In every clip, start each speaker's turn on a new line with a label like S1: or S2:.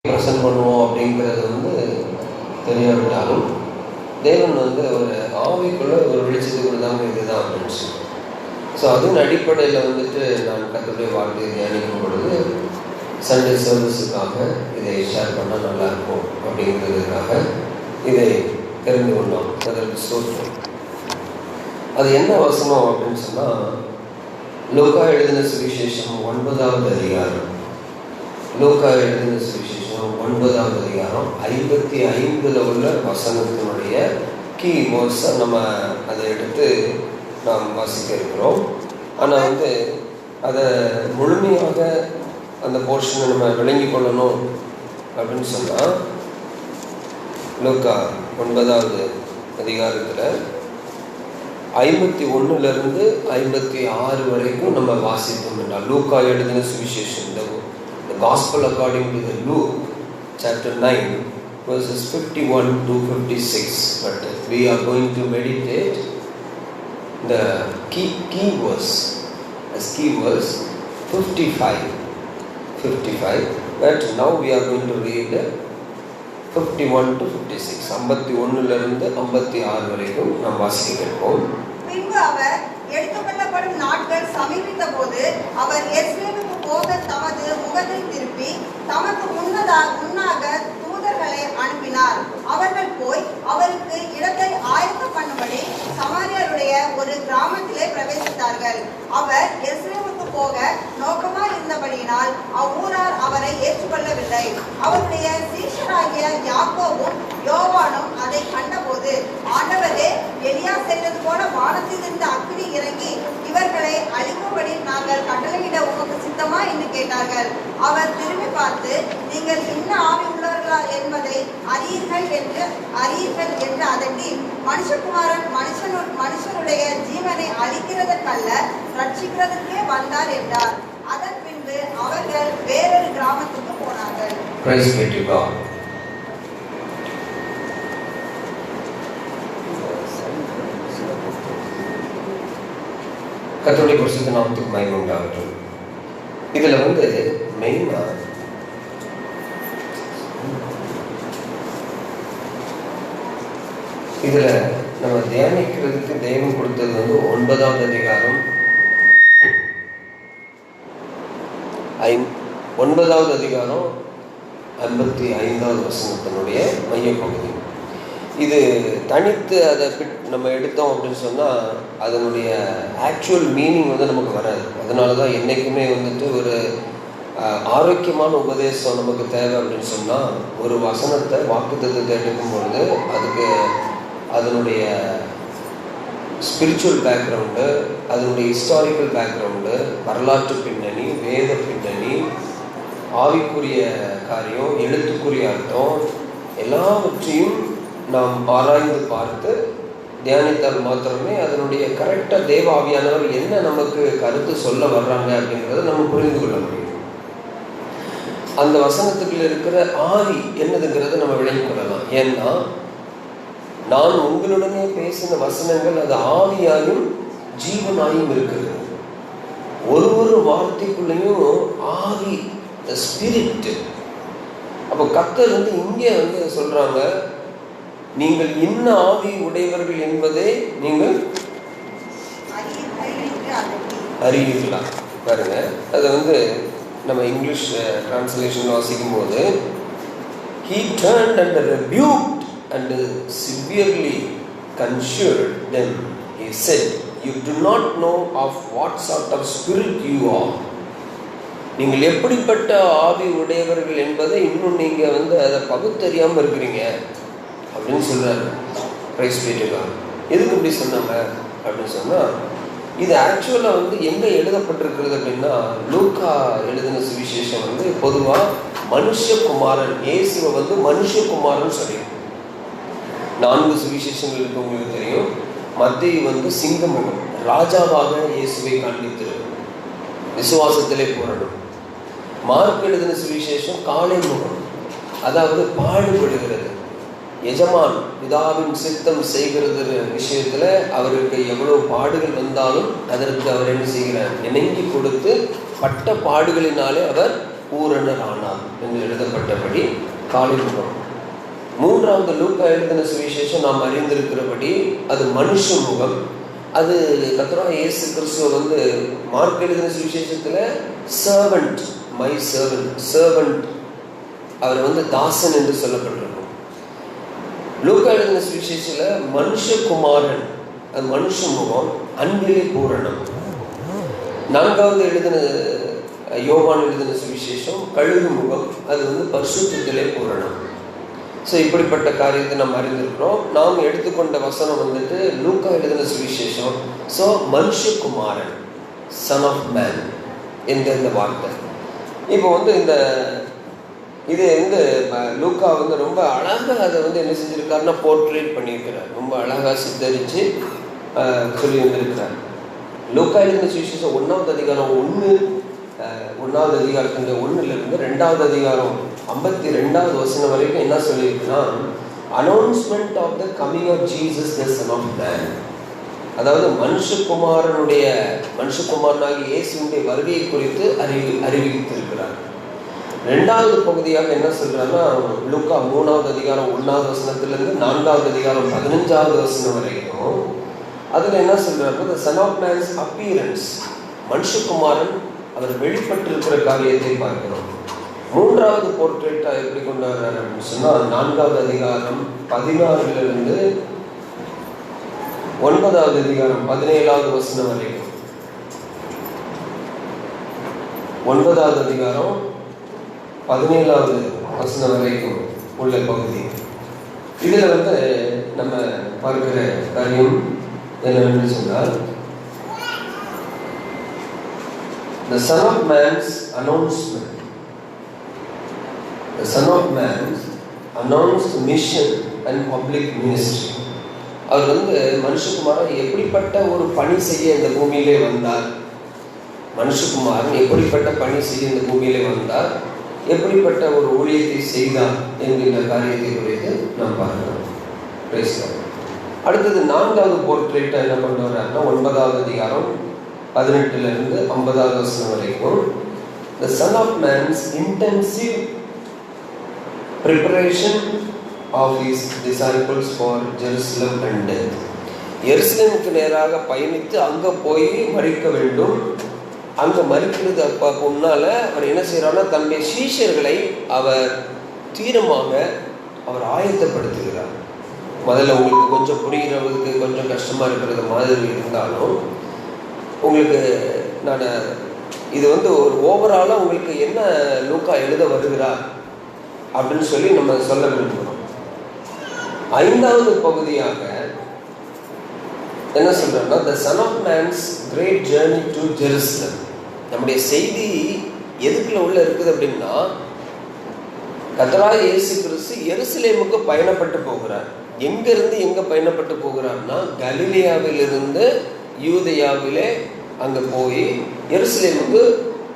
S1: Present பண்ணுவோம் அப்படிங்கிறது வந்து தெரியாவிட்டாலும் தேவன் வந்து ஒரு ஆவிக்குள்ள ஒரு வெளிச்சத்துக்குள்ள தாங்க இதுதான் அப்படின்னு சொல்லி. ஸோ அதன் அடிப்படையில் வந்துட்டு நான் கர்த்தருடைய வார்த்தையை தியானிக்கும் பொழுது சண்டே சர்வீஸுக்காக இதை ஷேர் பண்ணால் நல்லாயிருக்கும் அப்படிங்கிறதுக்காக இதை தெரிந்து கொண்டோம். அதற்கு ஸ்தோத்திரம். அது என்ன வசனம் அப்படின்னு சொன்னால், லூக்கா எழுதின சுவிசேஷம் 9வது அதிகாரம். லூக்கா எழுதின சுவிசேஷம் 9வது அதிகாரம் 55 உள்ள வசனத்தினுடைய கீ வேர்ட்ஸை நம்ம அதை எடுத்து நாம் வாசிக்க இருக்கிறோம். ஆனால் வந்து அதை முழுமையாக அந்த போர்ஷனை நம்ம விளங்கி கொள்ளணும் அப்படின்னு சொன்னால், லூக்கா 9வது அதிகாரத்தில் 51 56 வரைக்கும் நம்ம வாசித்தோம் என்றால், லூக்கா எழுதின சுவிசேஷம், the gospel according to the Luke chapter 9 verses 51 to 56. But we are going to meditate the key verse as key verse 55. But now we are going to read 51 to 56. 51 56 வரைக்கும் நாம் வாசிக்க கேட்போம்.
S2: பின்பு அவர் எடுத்துக்கொள்ளப்படும் நாட்கள் சமீபித்த போது அவர் எருசலேமுக்கு போக தமது முகத்தை திருப்பி தமக்கு முன்னாக தூதர்களை அனுப்பினார். அவர்கள் போய் அவருக்கு இடத்தை ஆயத்தம் பண்ணும்படி சமாரியருடைய ஒரு கிராமத்திலே பிரவேசித்தார்கள். அவர் எருசலேமுக்கு போக நோக்கமாக இருந்தபடியினால் அவ்வூரார் அவரை ஏற்றுக்கொள்ளவில்லை. அவருடைய சீஷராகிய யாக்கோபும் யோவானும் அதை கண்டபோது, ஆண்டவரே, எலியா செய்தது போல வானத்திலிருந்து அக்கினி இறங்கி இவர்களை அழிக்கும்படி நாங்கள் கட்டளையிட உமக்கு சித்தமா என்று கேட்டார்கள். அவர் திரும்பி பார்த்து, நீங்கள் இன்ன ஆவி உள்ளவர்களா என்பதை அறியீர்கள் என்று அதட்டி, மனுஷகுமாரன் மனுஷனுடைய ஜீவனை அழிக்கிறதற்கல்ல ரட்சிக்கிறதற்கே வந்தார் என்றார். அதன் பின்பு அவர்கள் வேறொரு கிராமத்துக்கு போனார்கள்.
S1: கர்த்தருடைய பரிசுத்த நாமத்துக்கு மகிமை உண்டாகட்டும். இதுல வந்து மெயினா இதுல நம்ம தியானிக்கிறதுக்கு தேவன் கொடுத்தது வந்து 9வது அதிகாரம் 9வது அதிகாரம் 55வது வசனத்தினுடைய மையப்பகுதி. இது தனித்து அதை நம்ம எடுத்தோம் அப்படின்னு சொன்னால் அதனுடைய ஆக்சுவல் மீனிங் வந்து நமக்கு வராது. அதனால தான் என்றைக்குமே வந்துட்டு ஒரு ஆரோக்கியமான உபதேசம் நமக்கு தேவை அப்படின்னு சொன்னால், ஒரு வசனத்தை வாக்குத்தத்தத்தை எடுக்கும் பொழுது அதுக்கு அதனுடைய ஸ்பிரிச்சுவல் பேக்ரவுண்டு, அதனுடைய ஹிஸ்டாரிக்கல் பேக்ரவுண்டு, வரலாற்று பின்னணி, வேத பின்னணி, ஆவிக்குரிய காரியம், எழுத்துக்குரிய அர்த்தம், எல்லாவற்றையும் நாம் ஆராய்ந்து பார்த்து தியானித்தால் மாத்திரமே அதனுடைய கரெக்டாக தேவ ஆவியானவர் என்ன நமக்கு கருத்து சொல்ல வர்றாங்க அப்படிங்கிறத நம்ம புரிந்து கொள்ள முடியும். அந்த வசனத்துக்குள்ள இருக்கிற ஆவி என்னதுங்கிறத நம்ம விளங்கிக் கொள்ளலாம். ஏன்னா நான் உங்களுடனே பேசின வசனங்கள் அது ஆவியாயும் ஜீவனாயும் இருக்குது. ஒரு வார்த்தைக்குள்ளேயும் ஆவி, ஸ்பிரிட். அப்போ கர்த்தர் வந்து இங்கே வந்து சொல்றாங்க, நீங்கள் இன்ன ஆவி உடையவர்கள் என்பதை நீங்கள் அறியீர்களா. பாருங்க, அதை வந்து நம்ம இங்கிலீஷ் டிரான்ஸ்லேஷன் வாசிக்கும் போது, he turned and rebuked and severely conjured them. He said, you do not know of what sort of spirit you are. நீங்கள் எப்படிப்பட்ட ஆவி உடையவர்கள் என்பதை இன்னும் நீங்க வந்து அதை பகுத்தறியாமல் இருக்கிறீங்க அப்படின்னு சொல்றாரு. Praise be to God. எதுக்கு இப்படி சொன்னாங்க அப்படின்னு சொன்னா, இது ஆக்சுவலாக வந்து எங்கே எழுதப்பட்டிருக்கிறது அப்படின்னா, லூக்கா எழுதின சுவிசேஷம் வந்து பொதுவாக மனுஷகுமாரன், இயேசுவை வந்து மனுஷகுமாரன் சொல்லி 4 சுவிசேஷங்களுக்கு உங்களுக்கு தெரியும். மத்தேயு வந்து சிங்கமுகம், ராஜாவாக இயேசுவை காண்பித்து விசுவாசத்திலே போராடும். மார்க் எழுதின சுவிசேஷம் காளை முகம், அதாவது பாடுபடுகிறது. எஜமான் பிதாவின் சித்தம் செய்கிறது விஷயத்துல அவருக்கு எவ்வளவு பாடுகள் வந்தாலும் அதற்கு அவர் என்ன செய்கிறார், இணங்கி கொடுத்து பட்ட பாடுகளினாலே அவர் பூரணரானார் என்று எழுதப்பட்டபடி காலை முகம். மூன்றாவது லூக்கா எழுதின சுவிசேஷம் நாம் அறிந்திருக்கிறபடி அது மனுஷ முகம். அது கர்த்தராகிய இயேசு கிறிஸ்துவ வந்து மார்க் எழுதின சுவிசேஷத்தில் சர்வன்ட், மை சர்வன்ட், அவர் வந்து தாசன் என்று சொல்லப்பட்டிருக்கும். லூக்கா எழுதின சுவிசேஷத்தில் மனுஷகுமாரன், அது மனுஷ முகம், அன்பிலே பூரணம். நான்காவது எழுதின யோவான் எழுதின சுவிசேஷம் கழுகு முகம், அது வந்து பரிசுத்தத்திலே பூரணம். ஸோ இப்படிப்பட்ட காரியத்தை நம்ம அறிந்திருக்கிறோம். நாம் எடுத்துக்கொண்ட வசனம் வந்துட்டு லூக்கா எழுதின சுவிசேஷம். ஸோ மனுஷகுமாரன், சன் ஆஃப் மேன் என்ற இந்த வார்த்தை. இப்போ வந்து இது வந்து லூக்கா வந்து ரொம்ப அழகாக அதை வந்து என்ன செஞ்சிருக்காருன்னா போர்ட்ரேட் பண்ணியிருக்கிறார். ரொம்ப அழகாக சித்தரித்து சொல்லி வந்திருக்கிறார். லூக்கா எழுதின சுவிசேஷம் 1வது அதிகாரம் 1வது அதிகாரத்தின் 1லிருந்து 2வது அதிகாரம் 52வது வசனம் வரைக்கும் என்ன சொல்லியிருக்குன்னா, announcement of the coming of Jesus the son of man. அதாவது மனுஷகுமாரனாகிய இயேசுவினுடைய வருகையை குறித்து அறிவித்திருக்கிறார். 2வது பகுதியாக என்ன சொல்றாருன்னா, லூக்கா 3வது அதிகாரம் 1வது வசனத்திலிருந்து 4வது அதிகாரம் 15வது வசனம் வரைக்கும் அதில் என்ன சொல்றாருன்னா, the son of man's appearance, மனுஷகுமாரன் அவர் வெளிப்பட்டிருக்கிற காரியத்தை பார்க்கிறோம். 3வது போர்ட்ரேட்டா எப்படி கொண்டு வர்றாரு அப்படின்னு சொன்னால், 4வது அதிகாரம் 16லிருந்து 9வது அதிகாரம் 17வது வசனம் வரைக்கும், 9வது அதிகாரம் 17வது வசனம் வரைக்கும் உள்ள பகுதி. இதில் வந்து நம்ம பார்க்கிற காரியம் என்னவென்று சொன்னால், the son of man's announcement, the son of man's announced mission and public ministry. அவர் வந்து மனுஷகுமாரன் எப்படிப்பட்ட ஒரு பணி செய்ய இந்த பூமியிலே வந்தார், மனுஷகுமாரன் எப்படிப்பட்ட பணி செய்ய இந்த பூமியிலே வந்தார், எப்படிப்பட்ட ஒரு ஊழியத்தை செய்தார் என்கின்ற காரியத்தை குறித்து நாம் பார்க்கிறோம். அடுத்தது 4வது போர்ட்ரேட்டை என்ன கொண்டு வர்றாருன்னா, 9வது அதிகாரம் 18லிருந்து 50வது வசனம் வரைக்கும், the son of man's intensive preparation of his disciples for Jerusalem and death. எருசலேமுக்கு நேராக பயணித்து அங்கே போய் மரிக்க வேண்டும். அங்கே மரிக்கிறது அப்போ முன்னால அவர் என்ன செய்யறாருன்னா, தன்னுடைய சீஷர்களை அவர் தீரமாக அவர் ஆயத்தப்படுத்துகிறார். முதல்ல உங்களுக்கு கொஞ்சம் புரிகிறவங்களுக்கு கொஞ்சம் கஷ்டமாக இருக்கிறது மாதிரி இருந்தாலும், உங்களுக்கு நான் இது வந்து ஒரு ஓவராலாக உங்களுக்கு என்ன லூக்கா எழுத வருகிறார் அப்படின்னு சொல்லி நம்ம சொல்ல விரும்புகிறோம். 5வது பகுதியாக என்ன சொல்றோம்னா, the son of man's great journey to Jerusalem. நம்முடைய செய்தி எதுக்குள்ள உள்ள இருக்குது அப்படின்னா, கர்த்தராகிய இயேசு கிறிஸ்து எருசலேமுக்கு பயணப்பட்டு போகிறார். எங்கிருந்து எங்க பயணப்பட்டு போகிறார்னா, கலிலேயாவிலிருந்து யூதேயாவிலே அங்கே போய் எருசலேமுக்கு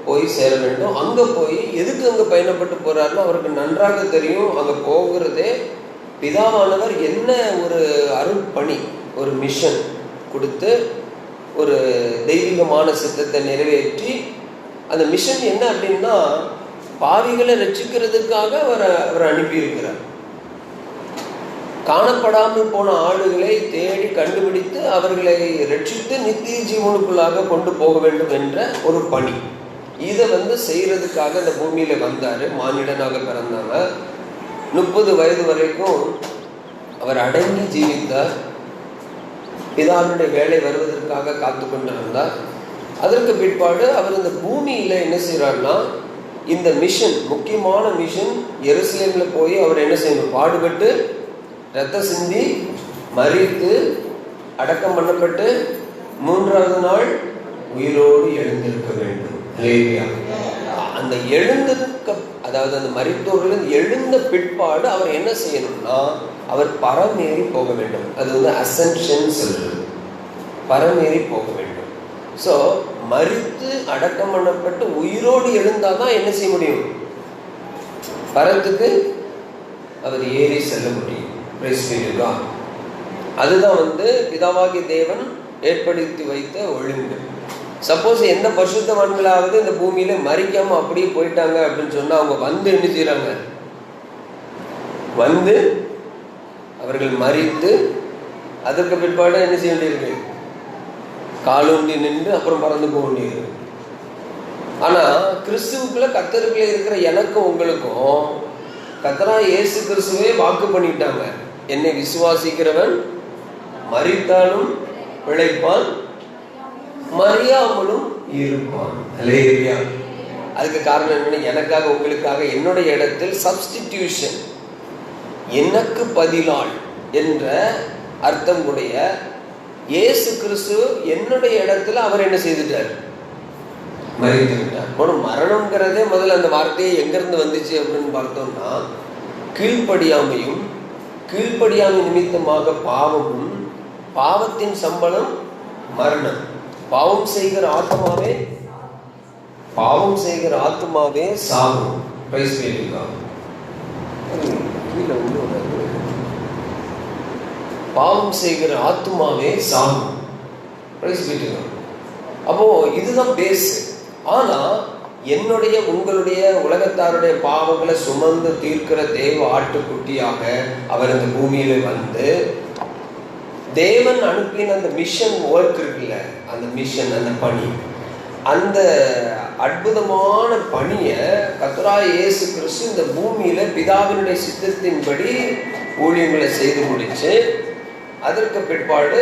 S1: போய் சேர வேண்டும். அங்கே போய் எதுக்கு அங்கே பயணப்பட்டு போகிறாருன்னா, அவருக்கு நன்றாக தெரியும் அங்கே போகிறதே பிதாவானவர் என்ன ஒரு அருட்பணி, ஒரு மிஷன் கொடுத்து ஒரு தெய்வீகமான சித்தத்தை நிறைவேற்றி, அந்த மிஷன் என்ன அப்படின்னா பாவிகளை ரட்சிக்கிறதுக்காக அவர் அனுப்பியிருக்கிறார். காணப்படாமல் போன ஆடுகளை தேடி கண்டுபிடித்து அவர்களை ரட்சித்து நித்திய ஜீவனுக்குள்ளாக கொண்டு போக வேண்டும் என்ற ஒரு பணி. இதை வந்து செய்யறதுக்காக இந்த பூமியில வந்தாரு, மானிடனாக பிறந்தாங்க. 30 வயது வரைக்கும் அவர் அடங்கி ஜீவித்தார். பிதாவினுடைய வேலை வருவதற்காக காத்து கொண்டிருந்தார். அதற்கு பிற்பாடு அவர் இந்த பூமியில என்ன செய்யறாருன்னா, இந்த மிஷன், முக்கியமான மிஷன், எருசலேம்ல போய் அவர் என்ன செய்யணும், பாடுபட்டு ரத்த சிந்தி மரித்து அடக்கம் பண்ணப்பட்டு 3வது நாள் உயிரோடு எழுந்திருக்க வேண்டும். அந்த அதாவது அந்த மரித்தோர்கள் எழுந்த பிற்பாடு அவர் என்ன செய்யணும்னா, அவர் பரமேறி போக வேண்டும். அது வந்து அசென்ஷன் சொல்றது, பரமேறி போக வேண்டும். ஸோ மரித்து அடக்கம் பண்ணப்பட்டு உயிரோடு எழுந்தாதான் என்ன செய்ய முடியும், பரத்துக்கு அவர் ஏறி செல்ல முடியும். அதுதான் வந்து பிதாவாகிய தேவன் ஏற்படுத்தி வைத்த ஒழுங்கு. சப்போஸ் எந்த பரிசுத்தவான்களாவது இந்த பூமியில மறிக்காம அப்படியே போயிட்டாங்க அப்படின்னு சொன்னா அவங்க வந்து என்ன செய்யறாங்க? வந்து அவர்கள் மறித்து அதற்கு பிற்பாடு என்ன செய்ய வேண்டியிருக்கு? காலூண்டி நின்று அப்புறம் பறந்து போக வேண்டியது. ஆனா கிறிஸ்துவுக்குள்ள கர்த்தருக்குள்ள இருக்கிற எனக்கும் உங்களுக்கும் கர்த்தராகிய இயேசு கிறிஸ்துவே வாக்கு பண்ணிட்டாங்க, என்னை விசுவாசிக்கிறவன் மரித்தாலும் பிழைப்பான், மறியாமலும் இருப்பான். அல்லேலூயா. அதுக்கு காரணம் என்னன்னா, எனக்காக உங்களுக்காக என்னுடைய இடத்தில் சப்ஸ்டிடியூஷன், எனக்கு பதிலாள் என்ற அர்த்தம் உடைய இயேசு கிறிஸ்து என்னுடைய இடத்துல அவர் என்ன செய்துட்டார்? மறித்து விட்டார். மரணம்ங்கிறதே முதல்ல அந்த வார்த்தையை எங்கிருந்து வந்துச்சு அப்படின்னு பார்த்தோம்னா, கீழ்ப்படியாமையும் கீழ்ப்படியாமை நிமித்தமாக பாவமும், பாவத்தின் சம்பளம் மரணம். பாவம் செய்கிற ஆத்மாவே சாகும். பாவம் செய்கிற ஆத்மாவே சாகும். அப்போ இதுதான் பேஸ். ஆனா என்னுடைய உங்களுடைய உலகத்தாருடைய பாவங்களை சுமந்து தீர்க்கிற தேவ ஆட்டுக்குட்டியாக அவர் இந்த பூமியில வந்து தேவன் அனுப்பின அந்த மிஷன் ஒர்க் இருக்குல்ல, அந்த மிஷன், அந்த பணி, அந்த அற்புதமான பணியை கர்த்தராகிய இயேசு கிறிஸ்து இந்த பூமியில பிதாவினுடைய சித்தத்தின்படி ஊழியங்களை செய்து முடிச்சு அதற்கு பிற்பாடு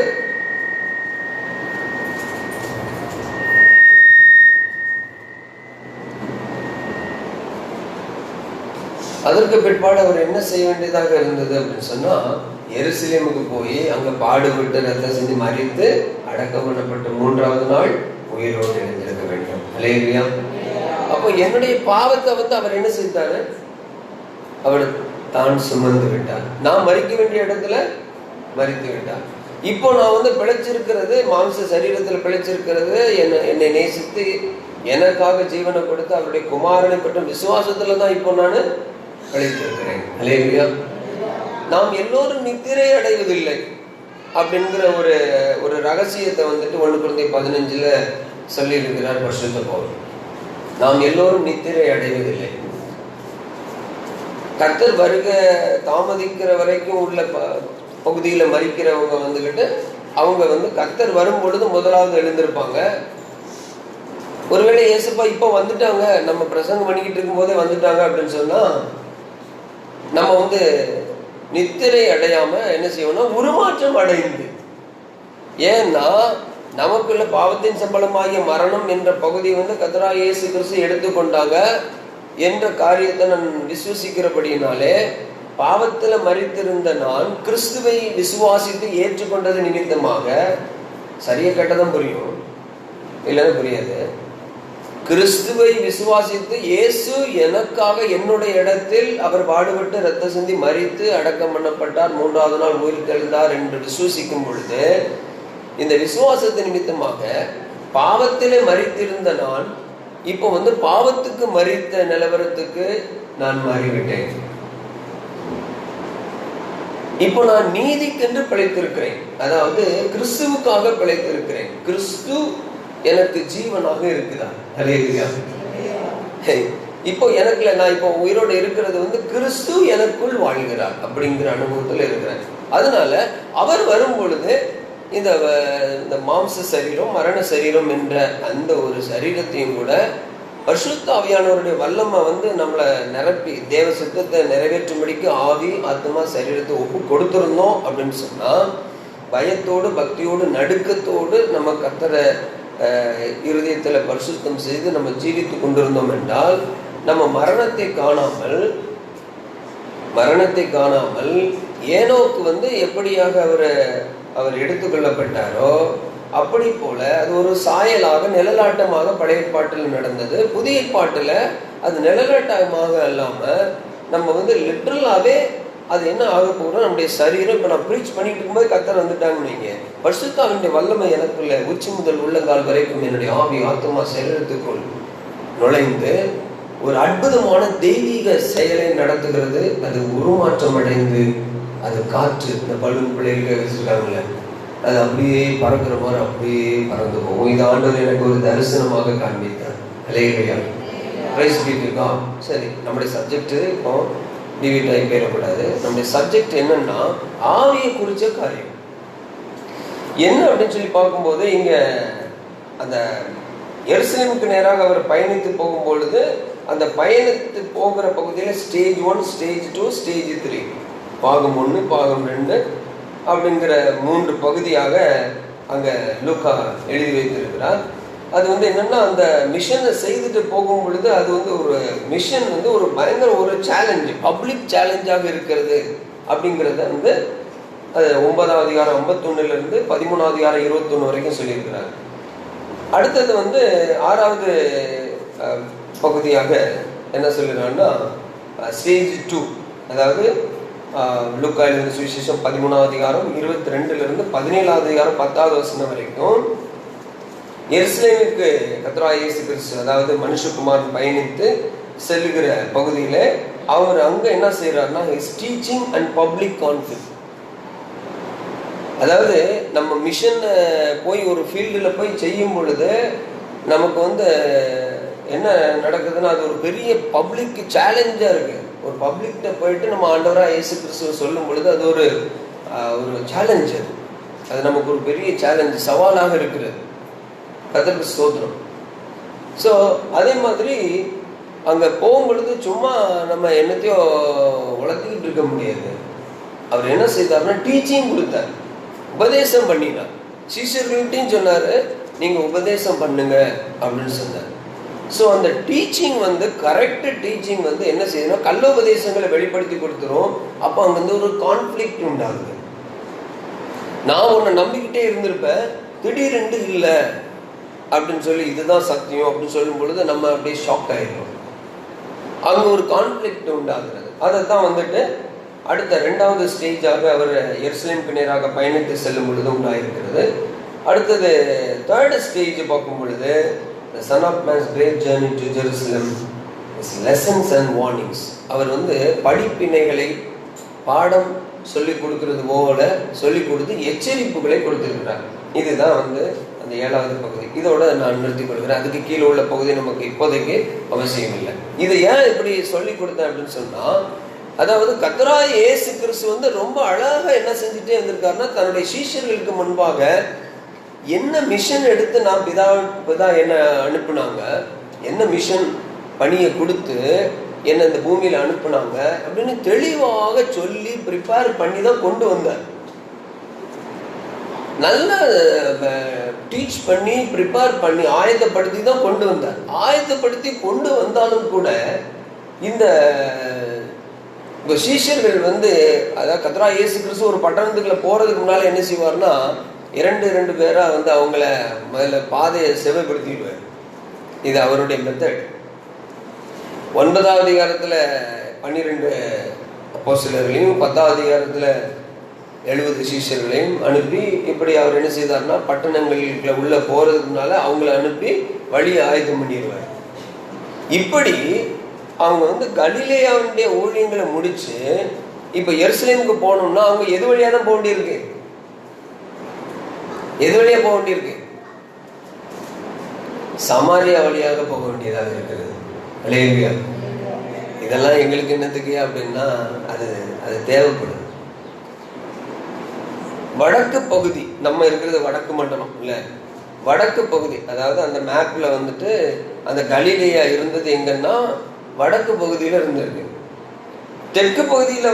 S1: அவர் என்ன செய்ய வேண்டியதாக இருந்தது அப்படின்னு சொன்னா, எருசலேமுக்கு போய் அங்க பாடுபட்டு ரத்தம் செஞ்சு மறித்து அடக்கம் பண்ணப்பட்டு 3ஆவது நாள் உயிரோடு எழுந்திருக்க வேண்டும். அல்லேலூயா. அப்போ என்னுடைய பாவத்தை வந்து அவர் என்ன செய்தாரு? அவர் தான் சுமந்து விட்டார். நான் மறிக்க வேண்டிய இடத்துல மறித்து விட்டார். இப்போ நான் வந்து பிழைச்சிருக்கிறது, மாம்ச சரீரத்தில் பிழைச்சிருக்கிறது, என்னை நேசித்து எனக்காக ஜீவனை கொடுத்து அவருடைய குமாரனை பற்றி விசுவாசத்துல தான் இப்போ நான் பிழைத்திருக்கிறேன். அல்லேலூயா. நாம் எல்லோரும் நித்திரை அடைவதில்லை அப்படிங்கிற ஒரு ரகசியத்தை வந்துட்டு 1 Corinthians 15 சொல்லி இருக்கிறார் பரிசுத்த பவுல். நாம் எல்லோரும் நித்திரை அடைவதில்லை. கர்த்தர் வருக தாமதிக்கிற வரைக்கும் உள்ள பகுதியில மறிக்கிறவங்க வந்துகிட்டு அவங்க வந்து கர்த்தர் வரும் பொழுது முதலாவது எழுந்திருப்பாங்க. ஒருவேளை இயேசுப்பா இப்போ வந்துட்டாங்க, நம்ம பிரசங்கம் பண்ணிக்கிட்டு இருக்கும் போதே வந்துட்டாங்க அப்படின்னு சொன்னா நம்ம வந்து நித்திரை அடையாம என்ன செய்யணும்னா உருமாற்றம் அடைந்து, ஏன்னா நமக்குள்ள பாவத்தின் சம்பளமாகிய மரணம் என்ற பகுதி வந்து கர்த்தராகிய இயேசு கிறிஸ்து எடுத்துக்கொண்டாங்க என்ற காரியத்தை நான் விசுவசிக்கிறபடினாலே, பாவத்துல மரித்திருந்த நான் கிறிஸ்துவை விசுவாசித்து ஏற்றுக்கொண்டது நிமித்தமாக, சரியா கேட்டதான் புரியும், இல்லைன்னா புரியாது. கிறிஸ்துவை விசுவாசித்து இயேசு எனக்காக என்னுடைய இடத்தில் அவர் பாடுபட்டு ரத்த சிந்தி மரித்து அடக்கம் பண்ணப்பட்டார், 3ஆவது நாள் உயிர் தெழுந்தார் என்று விசுவசிக்கும் பொழுது, இந்த விசுவாசத்து நிமித்தமாக பாவத்திலே மரித்திருந்த நான் இப்போ வந்து பாவத்துக்கு மரித்த நிலவரத்துக்கு நான் மாறிவிட்டேன். இப்போ நான் நீதிக்கென்று பிழைத்திருக்கிறேன், அதாவது கிறிஸ்துவுக்காக பிழைத்திருக்கிறேன். கிறிஸ்து எனக்கு ஜீவனாக இருக்குதா? அல்லேலூயா. இப்போ எனக்குல நான் இப்போ உயிரோடு இருக்கிறது வந்து கிறிஸ்து எனக்குள் வாழ்கிறார் அப்படிங்கிற அனுபவத்தில் இருக்கிறேன். அதனால அவர் வரும் பொழுது இந்த மாம்ச சரீரம் மரண சரீரம் என்ற அந்த ஒரு சரீரத்தையும் கூட பரிசுத்த ஆவியானவருடைய வல்லமை வந்து நம்மளை நிரப்பி தேவ சித்தத்தை நிறைவேற்றும்படிக்கு ஆவி ஆத்மா சரீரத்தை ஒப்பு கொடுத்துருந்தோம் அப்படின்னு சொன்னா, பயத்தோடு பக்தியோடு நடுக்கத்தோடு நம்ம கர்த்தரை இருதயத்தில் பரிசுத்தம் செய்து நம்ம ஜீவித்து கொண்டிருந்தோம் என்றால், நம்ம மரணத்தை காணாமல் ஏனோக்கு வந்து எப்படியாக அவர் எடுத்துக்கொள்ளப்பட்டாரோ அப்படி போல அது ஒரு சாயலாக நிழலாட்டமாக பழைய ஏற்பாட்டில் நடந்தது. புதிய ஏற்பாட்டில் அது நிழலாட்டமாக இல்லாம நம்ம வந்து லிட்ரலாவே அது என்ன ஆக போகிறோம், நம்முடைய சரீரம். இப்போ நான் ப்ரீச் பண்ணிட்டு இருக்கும்போது கர்த்தர் வந்துட்டாங்கன்னு வைங்க, பரிசுத்த ஆவியுடைய வல்லமை எனக்குள்ள உச்சி முதல் உள்ளங்கால் வரைக்கும் என்னுடைய ஆவி ஆத்மா சரீரத்துக்குள் நுழைந்து ஒரு அற்புதமான தெய்வீக செயலை நடத்துகிறது. அது உருமாற்றம் அடைந்து அது காற்று, இந்த பலூன் பிள்ளைகள் வச்சிருக்காங்கல்ல, அது அப்படியே பறக்கிற மாதிரி அப்படியே பறந்து போகும். இது ஆண்டவர் எனக்கு ஒரு தரிசனமாக காண்பித்தார். ஹல்லேலூயா, பிரைஸ் பீ டு காட். சரி, நம்முடைய சப்ஜெக்ட் இப்போ டிவிட் ஆகி போயிடக்கூடாது. நம்முடைய சப்ஜெக்ட் என்னன்னா ஆவியை குறித்த காரியம் என்ன அப்படின்னு சொல்லி பார்க்கும்போது, இங்க அந்த எருசலேமுக்கு நேராக அவர் பயணித்து போகும்பொழுது அந்த பயணித்து போகிற பகுதியில் ஸ்டேஜ் 1, ஸ்டேஜ் 2, ஸ்டேஜ் 3, பாகம் 1, பாகம் 2 அப்படிங்கிற 3 பகுதியாக அங்கே லூக்கா எழுதி வைத்திருக்கிறார். அது என்னன்னா, அந்த மிஷனை செய்துட்டு போகும் பொழுது அது ஒரு மிஷன் ஒரு பயங்கர ஒரு சேலஞ்சு, பப்ளிக் சேலஞ்சாக இருக்கிறது அப்படிங்கிறத அது 9ஆம் அதிகாரம் 51 13ஆம் அதிகாரம் 21 வரைக்கும் சொல்லியிருக்கிறார். அடுத்தது 6வது பகுதியாக என்ன சொல்லிடுறாங்கன்னா ஸ்டேஜ் 2, அதாவது லூக்கா எழுதின சுவிசேஷம் 13ஆம் அதிகாரம் 22 17ஆம் அதிகாரம் 10வது வசனம் வரைக்கும் எருசலேமுக்கு கர்த்தராகிய இயேசு கிறிஸ்து, அதாவது மனுஷகுமாரன் பயணித்து செல்லுகிற பகுதியில் அவர் அங்கே என்ன செய்யறாருன்னா his teaching and public confidence. அதாவது நம்ம மிஷன் போய் ஒரு ஃபீல்டில் போய் செய்யும் பொழுது நமக்கு என்ன நடக்குதுன்னா அது ஒரு பெரிய பப்ளிக் சேலஞ்சாக இருக்குது. ஒரு பப்ளிக்கிட்ட போயிட்டு நம்ம ஆண்டவராக இயேசு கிறிஸ்துவ சொல்லும் பொழுது அது ஒரு சேலஞ்சு. அது நமக்கு ஒரு பெரிய சேலஞ்சு, சவாலாக இருக்கிறது. கர்த்தருக்கு ஸ்தோத்திரம். ஸோ அதே மாதிரி அங்கே போகும் பொழுது சும்மா நம்ம என்னத்தையோ வளர்த்துக்கிட்டு இருக்க முடியாது. அவர் என்ன செய்தார்னா டீச்சிங் கொடுத்தார், உபதேசம் பண்ணினார். சீஷர்கள்ட்டையும் சொன்னார், நீங்கள் உபதேசம் பண்ணுங்க அப்படின்னு சொன்னார். ஸோ அந்த டீச்சிங் கரெக்ட் டீச்சிங் என்ன செய்யணும், கள்ளோபதேசங்களை வெளிப்படுத்தி கொடுத்துரும். அப்போ அங்கே ஒரு கான்ஃப்ளிக்ட் உண்டாகுது. நான் உன்னை நம்பிக்கிட்டே இருந்திருப்பேன், திடீரென்று இல்லை அப்படின்னு சொல்லி இதுதான் சத்தியம் அப்படின்னு சொல்லும் பொழுது நம்ம அப்படியே ஷாக் ஆகிடும். அங்கே ஒரு கான்ஃப்ளிக்ட் உண்டாகிறது. அதை தான் அடுத்த 2வது ஸ்டேஜாக அவர் எருசலேமுக்கு நேராக பயணித்து செல்லும் பொழுது உண்டாயிருக்கிறது. அடுத்தது 3rd ஸ்டேஜ் பார்க்கும் பொழுது the son of man's great journey to Jerusalem is lessons and warnings. அவர் படிப்பினைகளை பாடம் சொல்லிக் கொடுக்கிறது போல சொல்லிக் கொடுத்து எச்சரிப்புகளை கொடுத்திருக்கிறார். இதுதான் அந்த 7வது பகுதி. இதோட நான் நிறுத்திக் கொள்கிறேன். அதுக்கு கீழே உள்ள பகுதி நமக்கு இப்போதைக்கு அவசியம் இல்லை. இதை ஏன் இப்படி சொல்லிக் கொடுத்தேன் அப்படின்னு சொன்னா, அதாவது கர்த்தராகிய இயேசு கிறிஸ்து ரொம்ப அழகாக என்ன செஞ்சுட்டே இருந்திருக்காருன்னா, தன்னுடைய சீஷர்களுக்கு முன்பாக என்ன மிஷன் எடுத்து நான் பிதா என்ன அனுப்புனாங்க, என்ன மிஷன் பணியை கொடுத்து என்ன இந்த பூமியில அனுப்புனாங்க அப்படின்னு தெளிவாக சொல்லி ப்ரிப்பேர் பண்ணி தான் கொண்டு வந்தார். நல்ல டீச் பண்ணி ப்ரிப்பேர் பண்ணி ஆயத்தப்படுத்தி தான் கொண்டு வந்தார். ஆயத்தப்படுத்தி கொண்டு வந்தாலும் கூட இந்த சீஷர்கள் அதாவது கர்த்தராகிய இயேசு கிறிஸ்து ஒரு பட்டணத்துக்குள்ள போறதுக்கு முன்னால என்ன செய்வார்னா, 2 பேரா அவங்கள முதல்ல பாதையை செவைப்படுத்திடுவார். இது அவருடைய மெத்தட். 9ஆம் அதிகாரத்துல 12 அப்போஸ்தலர்களையும் 10ஆம் அதிகாரத்துல 70 சீஷர்களையும் அனுப்பி இப்படி அவர் என்ன செய்தார்னா, பட்டணங்களுக்குள்ள உள்ள போறதுனால அவங்கள அனுப்பி வழியை ஆயத்தம் பண்ணிடுவார். இப்படி அவங்க கலிலேயாவுடைய ஊழியங்களை முடிச்சு இப்ப எருசலேமுக்கு போகணும்னா அவங்க எது வழியா தான் போக வேண்டியிருக்கு? எது வழியா போக வேண்டியிருக்கு? சமாரியா வழியாக போக வேண்டியதாக இருக்கிறது. ஹல்லேலூயா. இதெல்லாம் எங்களுக்கு என்னத்துக்கு அப்படின்னா அது தேவைப்படுது. வடக்கு பகுதி, நம்ம இருக்கிறது வடக்கு மண்டலம் இல்ல, வடக்கு பகுதி, அதாவது அந்த மேப்ல அந்த கலிலேயா இருந்தது எங்கன்னா வடக்கு பகுதியில இருந்திருக்கு. தெற்கு பகுதியில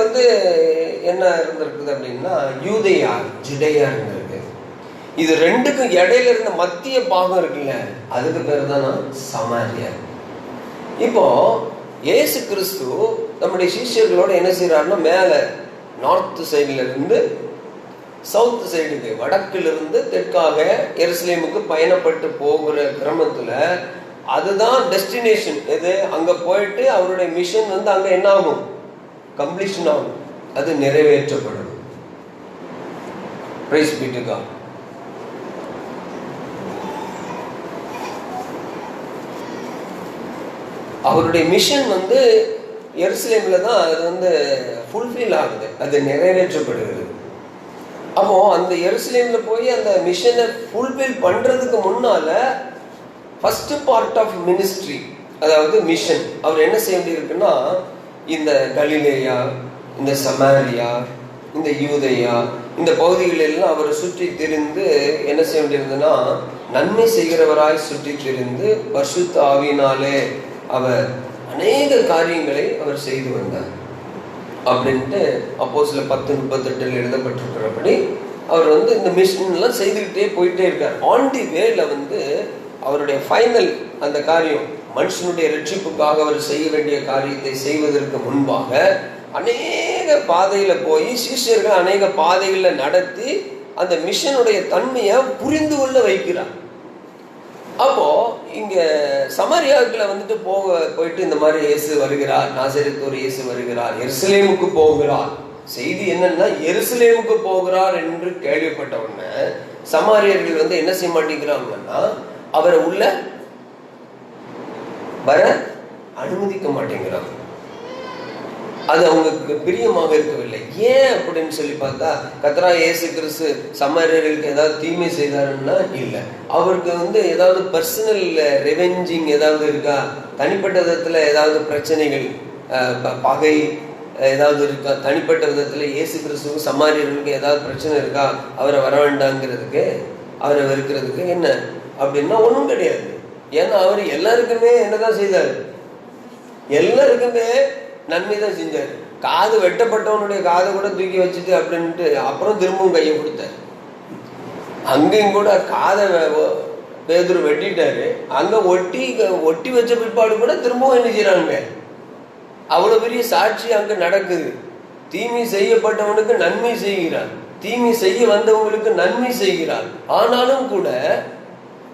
S1: என்ன இருந்திருக்குது அப்படின்னா யூதேயா, ஜுடேயா இருந்திருக்கு. இது 2க்கும் இடையில இருந்த மத்திய பாகம் இருக்குல்ல, அதுக்கு பேர் தான் சமாரியா. இப்போ இயேசு கிறிஸ்து நம்முடைய சீஷர்களோட என்ன செய்யறாருன்னா, மேல நார்த் சைடுல இருந்து சவுத் சைடுக்கு, வடக்கிலிருந்து தெற்காக எருசலேமுக்கு பயணப்பட்டு போகிற கிரமத்துல அதுதான் டெஸ்டினேஷன். எது? அங்க போயிட்டு அவருடைய மிஷன் அங்க என்ன ஆகும்? கம்ப்ளீஷன் ஆகும், அது நிறைவேற்றப்படும். Praise be to God. அவருடைய மிஷன் எருசலேம்ல தான் அது ஃபுல்ஃபில் ஆகுது, அது நிறைவேற்றப்படுகிறது. அப்போ அந்த எருசலேம்ல போய் அந்த மிஷனை ஃபுல்ஃபில் பண்றதுக்கு முன்னால ஃபர்ஸ்ட் பார்ட் ஆஃப் மினிஸ்ட்ரி, அதாவது மிஷன், அவர் என்ன செய்ய வேண்டியிருக்குன்னா இந்த கலிலேயா, இந்த சமாரியா, இந்த யூதேயா, இந்த பகுதிகளில் எல்லாம் அவர் சுற்றி திரிந்து என்ன செய்ய வேண்டியிருந்ததுன்னா நன்மை செய்கிறவராய் சுற்றி திரிந்து பரிசுத்த ஆவியினாலே அவர் அநேக காரியங்களை அவர் செய்து வந்தார் அப்படின்ட்டு அப்போஸ்தலர் 10:38 எழுதப்பட்டிருக்கிறபடி அவர் இந்த மிஷன்லாம் செய்துக்கிட்டே போயிட்டே இருக்கார். ஆன் தி வேல அவருடைய ஃபைனல் அந்த காரியம், மனுஷனுடைய ரட்சிப்புக்காக அவர் செய்ய வேண்டிய காரியத்தை செய்வதற்கு முன்பாக அநேக பாதையில போய் சீஷர்கள் அநேக பாதைகளை நடத்தி அந்த மிஷனுடைய தன்மையை புரிந்து கொள்ள வைக்கிறார். அப்போ இங்க சமாரியாவுக்குள்ள போயிட்டு இந்த மாதிரி இயேசு வருகிறார், நாசரேத்தூர் இயேசு வருகிறார், எருசலேமுக்கு போகிறார். செய்தி என்னன்னா எருசலேமுக்கு போகிறார் என்று கேள்விப்பட்ட உடனே சமாரியர்கள் என்ன செய்ய மாட்டேங்கிறாங்கன்னா அவரை உள்ள வர அனுமதிக்க மாட்டேங்கிறாங்க. அது அவங்களுக்கு பிரியமாக இருக்கவில்லை. ஏன் அப்படின்னு சொல்லி பார்த்தா கர்த்தராகிய இயேசு கிறிஸ்து சமாரியர்களுக்கு ஏதாவது தீமை செய்தாருன்னா இல்லை. அவருக்கு ஏதாவது பர்சனல் ரெவெஞ்சிங் ஏதாவது இருக்கா, தனிப்பட்ட விதத்துல ஏதாவது பிரச்சனைகள், பகை ஏதாவது இருக்கா, தனிப்பட்ட விதத்துல இயேசு கிறிஸ்துவும் சமாரியர்களுக்கு ஏதாவது பிரச்சனை இருக்கா, அவரை வர வேண்டாங்கிறதுக்கு, அவரை வெறுக்கிறதுக்கு என்ன அப்படின்னா ஒன்றும் கிடையாது. ஏன்னா அவர் எல்லாருக்குமே என்னதான் செய்தார், எல்லாருக்குமே நன்மை தான் செஞ்சார். காது வெட்டப்பட்டவனுடைய காதை கூட தூக்கி வச்சுட்டு அப்படின்ட்டு அப்புறம் திரும்பவும் கையை கொடுத்தார். அங்கேயும் கூட காதை பேதுரு வெட்டிட்டாரு, அங்க ஒட்டி வச்ச பிற்பாடு கூட திரும்பவும் என்ன செய்யறாங்க, அவ்வளவு பெரிய சாட்சி அங்க நடக்குது. தீமை செய்யப்பட்டவனுக்கு நன்மை செய்கிறார், தீமை செய்ய வந்தவங்களுக்கு நன்மை செய்கிறார். ஆனாலும் கூட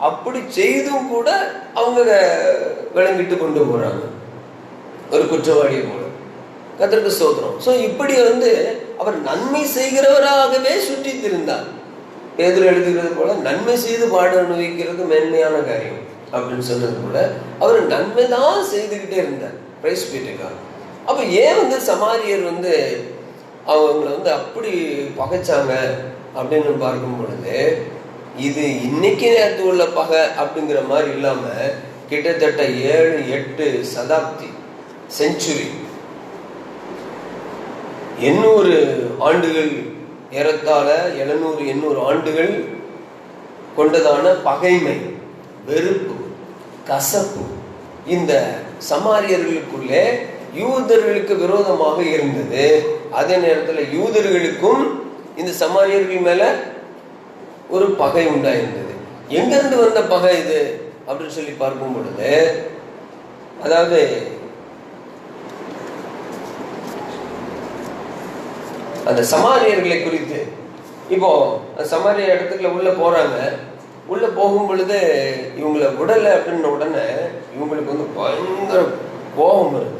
S1: அப்படி செய்தும் கூட அவங்க விளங்கிட்டு கொண்டு போறாங்க ஒரு குற்றவாளியை போல. கர்த்தருக்கு ஸ்தோத்திரம். ஸோ இப்படி அவர் நன்மை செய்கிறவராகவே சுற்றி திரிந்தார். பேதுரு எழுதுகிறது போல நன்மை செய்து பாடு அனுபவிக்கிறது மேன்மையான காரியம் அப்படின்னு சொன்னது போல அவர் நன்மை தான் செய்துக்கிட்டே இருந்தார். பிரைஸ் பீட்டுக்காக. அப்போ ஏன் சமாரியர் அவங்கள அப்படி பகைச்சாங்க அப்படின்னு பார்க்கும் பொழுது இது இன்னைக்கு நேரத்து உள்ள பகை அப்படிங்கிற மாதிரி இல்லாம கிட்டத்தட்ட 7-8 சதாப்தி செஞ்சுரி 800 ஆண்டுகள், ஏறத்தாழ 700-800 ஆண்டுகள் கொண்டதான பகைமை, வெறுப்பு, கசப்பு இந்த சமாரியர்களுக்குள்ளே யூதர்களுக்கு விரோதமாக இருந்தது. அதே நேரத்தில் யூதர்களுக்கும் இந்த சமாரியர்கள் மேல ஒரு பகை உண்டாயிருந்தது. எங்கிருந்து வந்த பகை இது அப்படின்னு சொல்லி பார்க்கும் பொழுது, அதாவது அந்த சமாரியர்களை குறித்து இப்போ சமாரிய இடத்துக்குள்ள உள்ள போறாங்க. உள்ள போகும் பொழுது இவங்களை விடலை அப்படின்ன உடனே இவங்களுக்கு பயங்கர கோபம் வருது.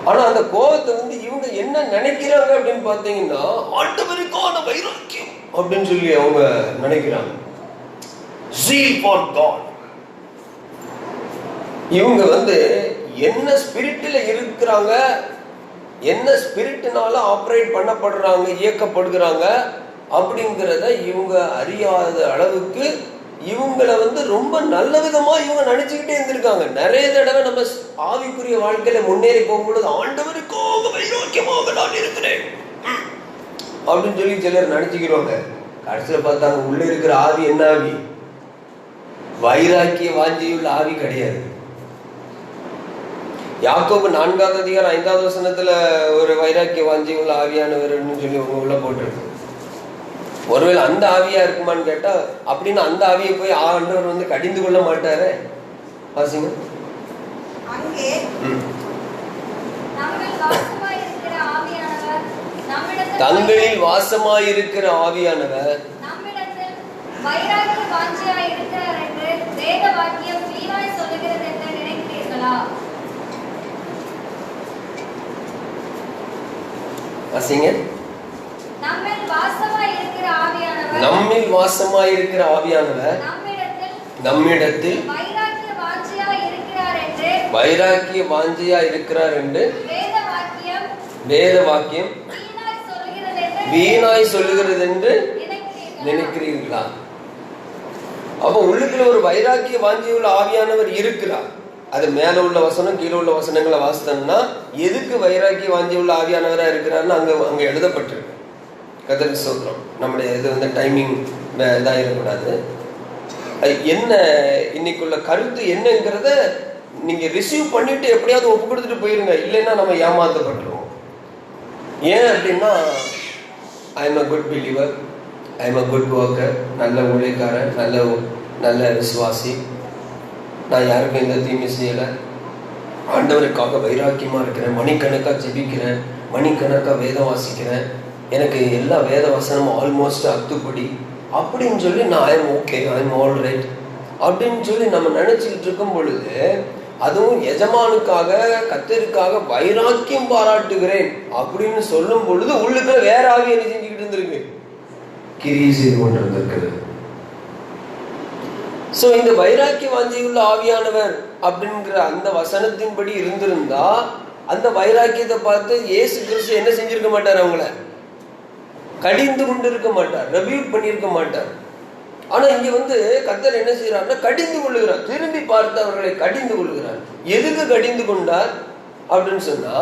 S1: ஆனா அந்த கோபத்தை இவங்க என்ன நினைக்கிறாங்க அப்படின்னு பார்த்தீங்கன்னா ஆண்டவருக்கான வைராக்கியம் அப்படின்னு சொல்லி அவங்க நினைக்கிறாங்க. zeal for God. இவங்க என்ன ஸ்பிரிட்ல இருக்கிறாங்க, என்ன ஸ்பிரிட்னால ஆப்ரேட் பண்ணப்படுறாங்க, இயக்கப்படுகிறாங்க அப்படிங்கிறத இவங்க அறியாத அளவுக்கு இவங்களை ரொம்ப நல்ல விதமா இவங்க நினைச்சுக்கிட்டே இருந்திருக்காங்க. நிறைய தடவை நம்ம ஆவிக்குரிய வாழ்க்கையில முன்னேறி போகும்பொழுது ஆண்டவருக்காக வைராக்கியமாக நான் இருக்கிறேன் அப்படின்னு சொல்லி சிலர் நினைச்சுக்கிறோங்க. கடைசியில பார்த்தாங்க உள்ள இருக்கிற ஆவி என்ன ஆவி, வைராக்கிய வாஞ்சியுள்ள ஆவி கிடையாது. யாக்கோபு 4ஆம் அதிகாரம் 5ஆவது வசனத்துல ஒரு வைராக்கிய வாஞ்சி உள்ள ஆவியானவர்னு சொல்லி உங்க உள்ள போட்டிருக்கு. ஒருவேளை அந்த ஆவியா இருக்குமான்னு கேட்டா, அப்படின்னு அந்த ஆவியை போய் ஆண்டவர் கடிந்து கொள்ள மாட்டாரு. வாசிங்க. தங்களில் வாசமாயிருக்கிற ஆவியானவர் வாசிங்க. நம்மில் வாசமாயிருக்கிற ஆவியானவர் நம்மிடத்தில் வைராக்கிய வாஞ்சியா இருக்கிறார் என்று வேத வாக்கியம் வீணாய் சொல்லுகிறது என்று நினைக்கிறீர்களா? அப்ப உள்ளுக்குள்ள ஒரு வைராக்கிய வாஞ்சியுள்ள ஆவியானவர் இருக்கிறார். அது மேல உள்ள வசனம் கீழே உள்ள வசனங்களை வாசித்தோம்னா எதுக்கு வைராக்கிய வாஞ்சியுள்ள ஆவியானவரா இருக்கிறாருன்னு அங்க எழுதப்பட்டிருக்கு. கர்த்தருக்கு ஸ்தோத்திரம். நம்முடைய இது டைமிங் இதாயிடக்கூடாது. என்ன இன்னைக்குள்ள கருத்து என்னங்கிறத நீங்க ரிசீவ் பண்ணிட்டு எப்படியாவது ஒப்பு கொடுத்துட்டு போயிருங்க. இல்லைன்னா நம்ம ஏமாத்தப்பட்டுருவோம். ஏன் அப்படின்னா, I am a good believer, I am a good worker, நல்ல ஊழியக்காரன், நல்ல விசுவாசி, நான் யாருக்கும் எந்த தீமை செய்யலை, ஆண்டவருக்காக வைராக்கியமாக இருக்கிறேன், மணிக்கணக்காக ஜெபிக்கிறேன், மணிக்கணக்காக வேதம் வாசிக்கிறேன், எனக்கு எல்லா வேத வசனமும் ஆல்மோஸ்ட் அத்துப்படி அப்படின்னு சொல்லி நான் I am okay, I am all right அப்படின்னு சொல்லி நம்ம நினச்சிக்கிட்டு இருக்கும் பொழுது, அதுவும் எஜமானுக்காக கர்த்தருக்காக வைராக்கியம் பாராட்டுகிறேன் அப்படின்னு சொல்லும் பொழுது உள்ளுக்குள்ள வேற ஆவி என்ன செஞ்சுக்கிட்டு இருந்திருக்கு? கிரியை செய்து கொண்டு இருந்திருக்குது. ஸோ இந்த வைராக்கிய வாஞ்சியுள்ள ஆவியானவர் அப்படிங்கிற அந்த வசனத்தின்படி இருந்திருந்தா அந்த வைராக்கியத்தை பார்த்து இயேசு கிறிஸ்து என்ன செஞ்சிருக்க மாட்டார்? அவங்கள கடிந்து கொண்டு இருக்க மாட்டார், ரெபியூட் பண்ணியிருக்க மாட்டார். ஆனா இங்க கர்த்தர் என்ன செய்யறாருன்னா கடிந்து கொள்ளுகிறார். திரும்பி பார்த்து அவர்களை கடிந்து கொள்ளுகிறார். எதுக்கு கடிந்து கொண்டார் அப்படின்னு சொன்னா,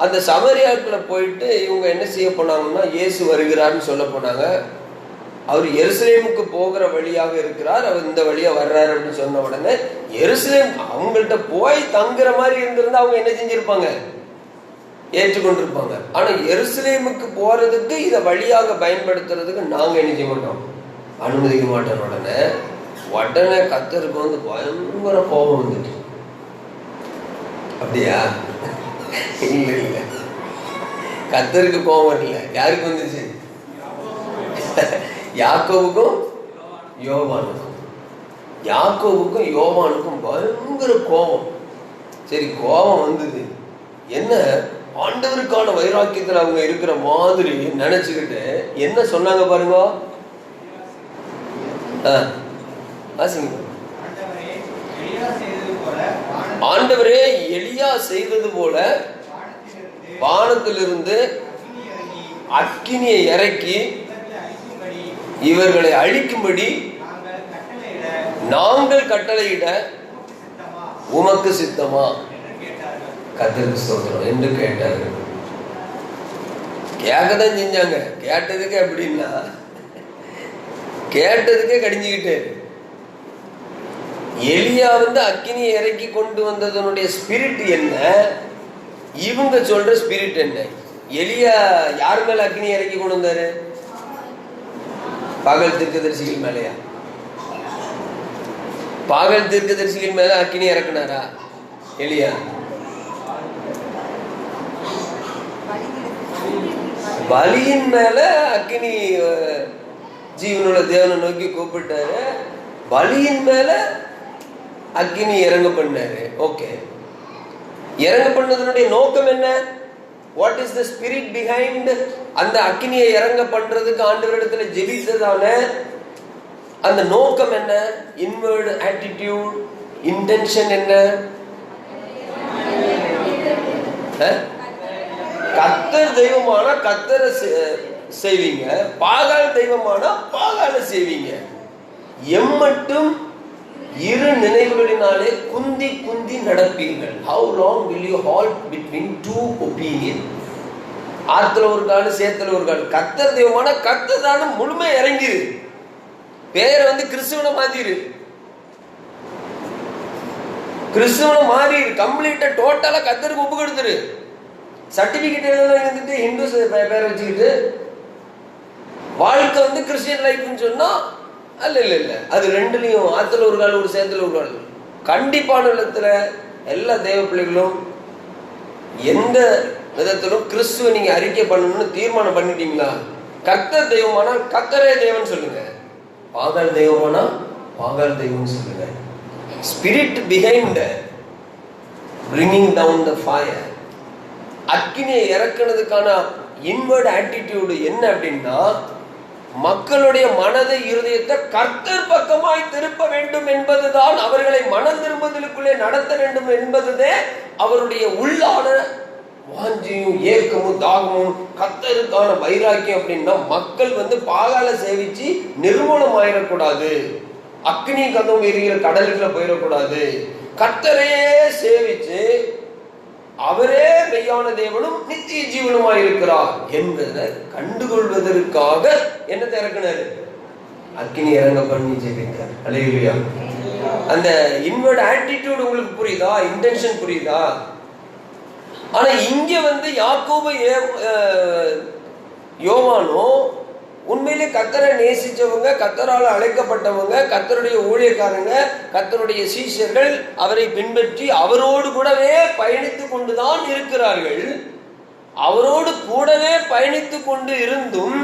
S1: அந்த சமரியாக்களை போயிட்டு இவங்க என்ன செய்ய போனாங்கன்னா, இயேசு வருகிறார்னு சொல்ல போனாங்க. அவர் எருசலேமுக்கு போகிற வழியாக இருக்கிறார், அவர் இந்த வழியா வர்றாரு அப்படின்னு சொன்ன உடனே எருசலேம் அவங்கள்ட்ட போய் தங்குற மாதிரி இருந்திருந்தா அவங்க என்ன செஞ்சிருப்பாங்க? ஏற்றுக்கொண்டிருப்பாங்க. ஆனா எருசலேமுக்கு போறதுக்கு இதை வழியாக பயன்படுத்துறதுக்கு நாங்க என்ன செய்ய மாட்டோம்? அனுமதிக்க மாட்டோம். உடனே கர்த்தருக்கு பயங்கர கோபம் வந்துட்டு. அப்படியா? இல்ல இல்ல, கர்த்தருக்கு கோபம் இல்லை. யாருக்கு வந்துச்சு? யாக்கோவுக்கும் யோவானுக்கும். யாக்கோவுக்கும் யோவானுக்கும் பயங்கர கோபம். சரி, கோபம் வந்தது. என்ன, ஆண்டவருக்கான வைராக்கியத்தில் அவங்க இருக்கிற மாதிரி நினைச்சுக்கிட்டு என்ன சொன்னாங்க பாருங்க. ஆண்டவரே எலியா செய்தது போல வானத்திலிருந்து அக்கினியை இறக்கி இவர்களை அழிக்கும்படி நாங்கள் கட்டளையிட உமக்கு சித்தமா? கர்த்தருக்கு ஸ்தோத்திரம் என்று கேட்டார்கள். கேட்கதான் செஞ்சாங்க. கேட்டதுக்கு அப்படின்னா கேட்டதுக்கே கடிஞ்சுக்கிட்டு. எலியா அக்கினியை இறக்கி கொண்டு வந்ததனுடைய ஸ்பிரிட் என்ன, இவங்க சொல்ற ஸ்பிரிட் என்ன? எலியா யார் மேல அக்கினி இறக்கி கொண்டு வந்தாரு? பாகல் தீர்க்கதரிசிகள் மேலையா? பாகல் தீர்க்கதரிசிகள் மேல அக்கினி இறக்குனாரா எலியா? பலியின் மேல அக்கினி ஜீவனுள்ள தேவனை நோக்கி கூப்பிட்டாரு. பலியின் மேல அக்கினி இறங்க பண்ணாரு. ஓகே, இறங்க பண்ணதனுடைய நோக்கம் என்ன? What is the spirit behind அந்த அக்கினியை இறங்க பண்றதுக்கு ஆண்டவரிடத்துல ஜெபித்ததான அந்த நோக்கம் என்ன? இன்வர்ட் ஆட்டிடியூட், இன்டென்ஷன் என்ன? கர்த்தர் தெய்வமான கர்த்தரை செய்வீங்க, பாகால் தெய்வமான பாகால செய்வீங்க. எம்மட்டும் இரு நினைவுகளினாலே குந்தி குந்தி நடப்பீர்கள். How long will you halt between two opinion? ஆத்துல ஒரு கால் சேத்துல ஒரு கால். கர்த்தர் தெய்வமான கர்த்தர் தான முழுமை இறங்கிரு. பேரை கிறிஸ்துவனை மாத்திரு, கிறிஸ்துவனை மாறி கம்ப்ளீட்டா டோட்டலா கர்த்தருக்கு ஒப்பு கொடுத்துரு. சர்டிபிகேட் எழுதிட்டு ஹிந்துஸ் பேரை வச்சுக்கிட்டு வாழ்க்கை கிறிஸ்டியன் லைஃப்னு சொன்னா அல்ல இல்ல இல்ல. அது ரெண்டுலையும் ஆத்துல ஒரு கால் ஒரு சேத்துல ஒரு கால். கண்டிப்பான விதத்துல எல்லா தேவ பிள்ளைகளும் எந்த விதத்திலும் கிறிஸ்துவ நீங்க அறிக்கை பண்ணணும்னு தீர்மானம் பண்ணிட்டீங்களா? கர்த்தர் தெய்வமானா கர்த்தரே தெய்வம் சொல்லுங்க, பாகால் தெய்வமானா பாகால் தெய்வம் சொல்லுங்க. Spirit behind bringing down the fire, அக்கினியை இறக்குனதுக்கான இன்வர்ட் ஆட்டிடியூடு என்ன அப்படின்னா, மக்களுடைய மனதை இருதயத்தை கர்த்தர் பக்கமாய் திருப்ப வேண்டும் என்பதுதான், அவர்களை மனம் திரும்புதலுக்குள்ளே நடத்த வேண்டும் என்பதுதே அவருடைய உள்ளான வாஞ்சியும் ஏக்கமும் தாகமும் கர்த்தருக்கான வைராக்கியம் அப்படின்னா மக்கள் பாகால சேவிச்சு நிர்மூலம் ஆயிடக்கூடாது, அக்னி கதம் எரிகிற கடலுக்குள்ள போயிடக்கூடாது, கர்த்தரே சேவிச்சு அவரே மெய்யான தேவனும் நித்திய ஜீவனுமாய் இருக்கிறார் என்பதை கண்டுகொள்வதற்காக என்ன திறக்கினாரு? அக்னி இறங்க பண்ணி ஜெபித்தார். அல்லேலூயா. அந்த இன்வர்ட் ஆட்டிடியூட் உங்களுக்கு புரியுதா? இன்டென்ஷன் புரியுதா? ஆனா இங்க யாக்கோபு யோவானோ உண்மையிலே கர்த்தரை நேசிச்சவங்க, கர்த்தரால் அழைக்கப்பட்டவங்க, கர்த்தருடைய ஊழியக்காரங்க, கர்த்தருடைய சீஷர்கள், அவரை பின்பற்றி அவரோடு கூடவே பயணித்து கொண்டுதான் இருக்கிறார்கள். அவரோடு கூடவே பயணித்து கொண்டு இருந்தும்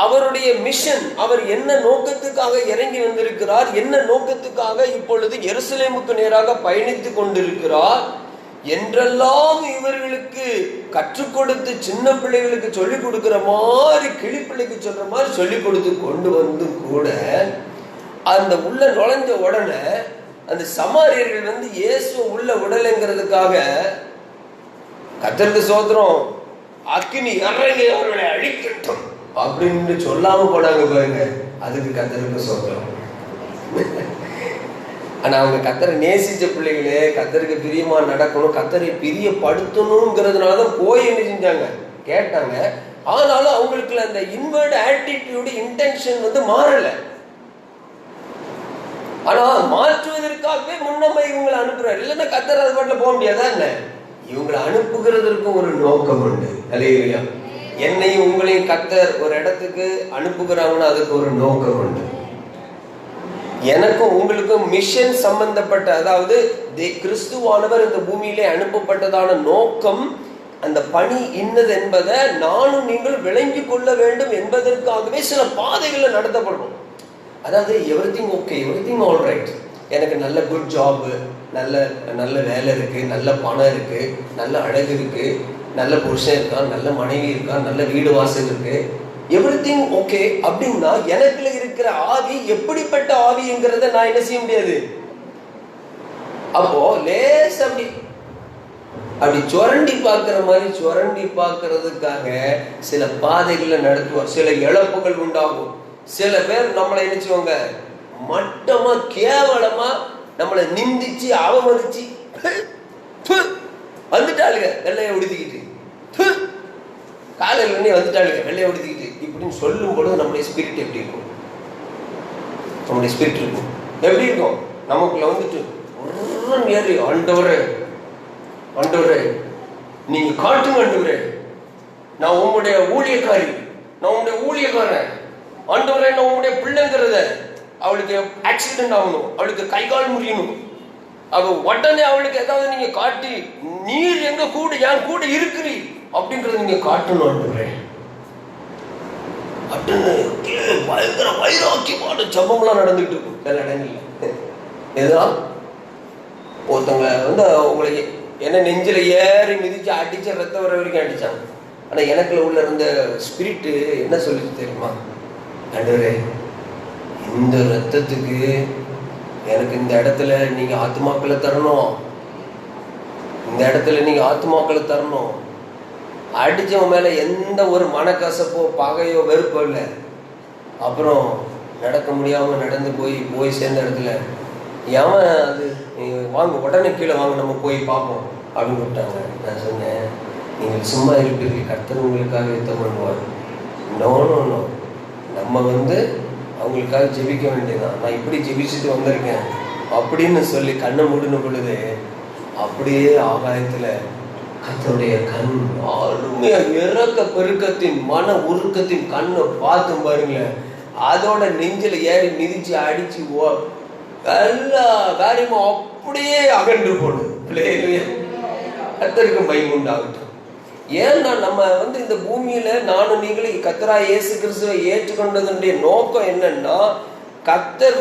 S1: அவருடைய மிஷன், அவர் என்ன நோக்கத்துக்காக இறங்கி வந்திருக்கிறார், என்ன நோக்கத்துக்காக இப்பொழுது எருசலேமுக்கு நேராக பயணித்து கொண்டிருக்கிறார் என்றெல்லாம் இவர்களுக்கு கற்றுக் கொடுத்து, சின்ன பிள்ளைகளுக்கு சொல்லிக் கொடுக்கிற மாதிரி, கிளிப்பிள்ளைக்கு சொல்ற மாதிரி சொல்லிக் கொடுத்து கொண்டு வந்து கூட அந்த உள்ள நுழைஞ்ச உடனே அந்த சமாரியர்கள் இயேசு உள்ள விடலைங்கிறதுக்காக கர்த்தருக்கு சோத்திரம், அக்கினி இறங்கி அவர்களை அழிக்கட்டும் அப்படின்னு சொல்லாம போனாங்க பாருங்க. அதுக்கு கர்த்தருக்கு சோத்திரம். ஆனா அவங்க கர்த்தரை நேசிச்ச பிள்ளைகளே, கர்த்தருக்கு பிரியமா நடக்கணும், கர்த்தரை பிரியப்படுத்தணுங்கிறதுனாலதான் போய் என்ன செஞ்சாங்க, கேட்டாங்க. ஆனாலும் அவங்களுக்கு அந்த இன்வர்ட் ஆட்டிடியூட், இன்டென்ஷன் மாறல. ஆனா மாற்றுவதற்காகவே முன்னமே இவங்களை அனுப்புறாரு. இல்லைன்னா கர்த்தர் அது பாட்டுல போக முடியாதா என்ன? இவங்களை அனுப்புகிறதற்கு ஒரு நோக்கம் உண்டு. அல்லேலூயா. என்னையும் உங்களையும் கர்த்தர் ஒரு இடத்துக்கு அனுப்புகிறாங்கன்னா அதுக்கு ஒரு நோக்கம் உண்டு. எனக்கும் உங்களுக்கும் மிஷன் சம்பந்தப்பட்ட, அதாவது கிறிஸ்துவானவர் இந்த பூமியிலே அனுப்பப்பட்டதான நோக்கம், அந்த பணி இன்னது என்பதை நானும் நீங்கள் விளங்கி கொள்ள வேண்டும் என்பதற்காகவே சில பாதைகளை நடத்தப்படணும். அதாவது everything okay, everything all right, எனக்கு நல்ல குட் ஜாபு, நல்ல நல்ல வேலை இருக்கு, நல்ல பணம் இருக்கு, நல்ல அழகு இருக்கு, நல்ல புருஷன் இருக்கா, நல்ல மனைவி இருக்கா, நல்ல வீடு வாசல் இருக்கு, எவ்ரிதிங் ஓகே அப்படின்னா எனக்குள்ள இருக்கிற ஆவி எப்படிப்பட்ட ஆவிங்கிறத நான் என்ன செய்ய முடியாது. அப்போ லேஸ் அப்படி சுரண்டி பார்க்கிற மாதிரி சுரண்டி பார்க்கறதுக்காக சில பாதைகளை நடத்துவார். சில இழப்புகள் உண்டாகும். சில பேர் நம்மளை நினைச்சுவாங்க மட்டமா கேவலமா நம்மளை நிந்திச்சு அவமதிச்சு வந்துட்டாளுங்க வெள்ளையை உடுத்திக்கிட்டு, காலையில் வந்துட்டாளுங்க வெள்ளையை உடுத்திக்கிட்டு இப்படின்னு சொல்லும் பொழுது நம்முடைய ஸ்பிரிட் எப்படி இருக்கும்? நம்முடைய ஸ்பிரிட் இருக்கும் எப்படி இருக்கும்? நமக்குள்ள ஏறி ஆண்டவரே ஆண்டவரே நீங்க காட்டுங்க ஆண்டவரே, நான் உங்களுடைய ஊழியக்காரி, நான் உங்களுடைய ஊழியக்காரன் ஆண்டவரே, நான் உங்களுடைய பிள்ளைங்கிறத, அவளுக்கு ஆக்சிடென்ட் ஆகணும், அவளுக்கு கை கால் முறியணும், அவ உடனே அவளுக்கு ஏதாவது நீங்க காட்டி நீர் எங்க கூட என் கூட இருக்கிறீ அப்படிங்கறத நீங்க காட்டணும் ஆண்டவரே அப்படின்னு பயங்கர வைராக்கியமான சம்பவம்லாம் நடந்துட்டு இருக்கும் சில இடங்கள்ல. இதுதான் ஒருத்தவங்களை உங்களை என்ன நெஞ்சில ஏறி மிதிச்சு அடிச்ச ரத்தம் வர வரைக்கும் அடிச்சாங்க. ஆனா எனக்குள்ள உள்ள இருந்த ஸ்பிரிட்டு என்ன சொல்லிச்சு தெரியுமா? ஆண்டவரே, இந்த ரத்தத்துக்கு எனக்கு இந்த இடத்துல நீங்க ஆத்மாக்களை தரணும், இந்த இடத்துல நீங்க ஆத்மாக்களை தரணும். அடிச்சவன் மேல எந்த ஒரு மனக்கசப்போ பகையோ வெறுப்போ இல்லை. அப்புறம் நடக்க முடியாம நடந்து போய் சேர்ந்த இடத்துல ஏன் அது வாங்க உடனே கீழே வாங்க நம்ம போய் பார்ப்போம் அப்படின்னு விட்டாங்க. நான் சொன்னேன், நீங்கள் சும்மா இருப்பீர்கள், கர்த்தர் உங்களுக்காக யுத்தம் பண்ணுவார். நோ நோ நோ, நம்ம அவங்களுக்காக ஜெபிக்க வேண்டியதான். நான் இப்படி ஜெபிச்சுட்டு வந்திருக்கேன் அப்படின்னு சொல்லி கண்ணை மூடின பொழுது அப்படியே ஆகாயத்துல கர்த்தருடைய கண் அருமையா இறக்க பெருக்கத்தின் மன உருக்கத்தின் கண்ணை பார்த்து பாருங்க. அதோட நெஞ்சில ஏறி மிதிச்சு அடிச்சு எல்லா காரியமும் அப்படியே அகன்று போடும். கர்த்தருக்கு மகிமை உண்டாகட்டும். ஏன்னா நம்ம இந்த பூமியில நானும் நீங்களும் கர்த்தராகிய இயேசு கிறிஸ்துவை ஏற்றுக்கொண்டதனுடைய நோக்கம் என்னன்னா, கர்த்தர்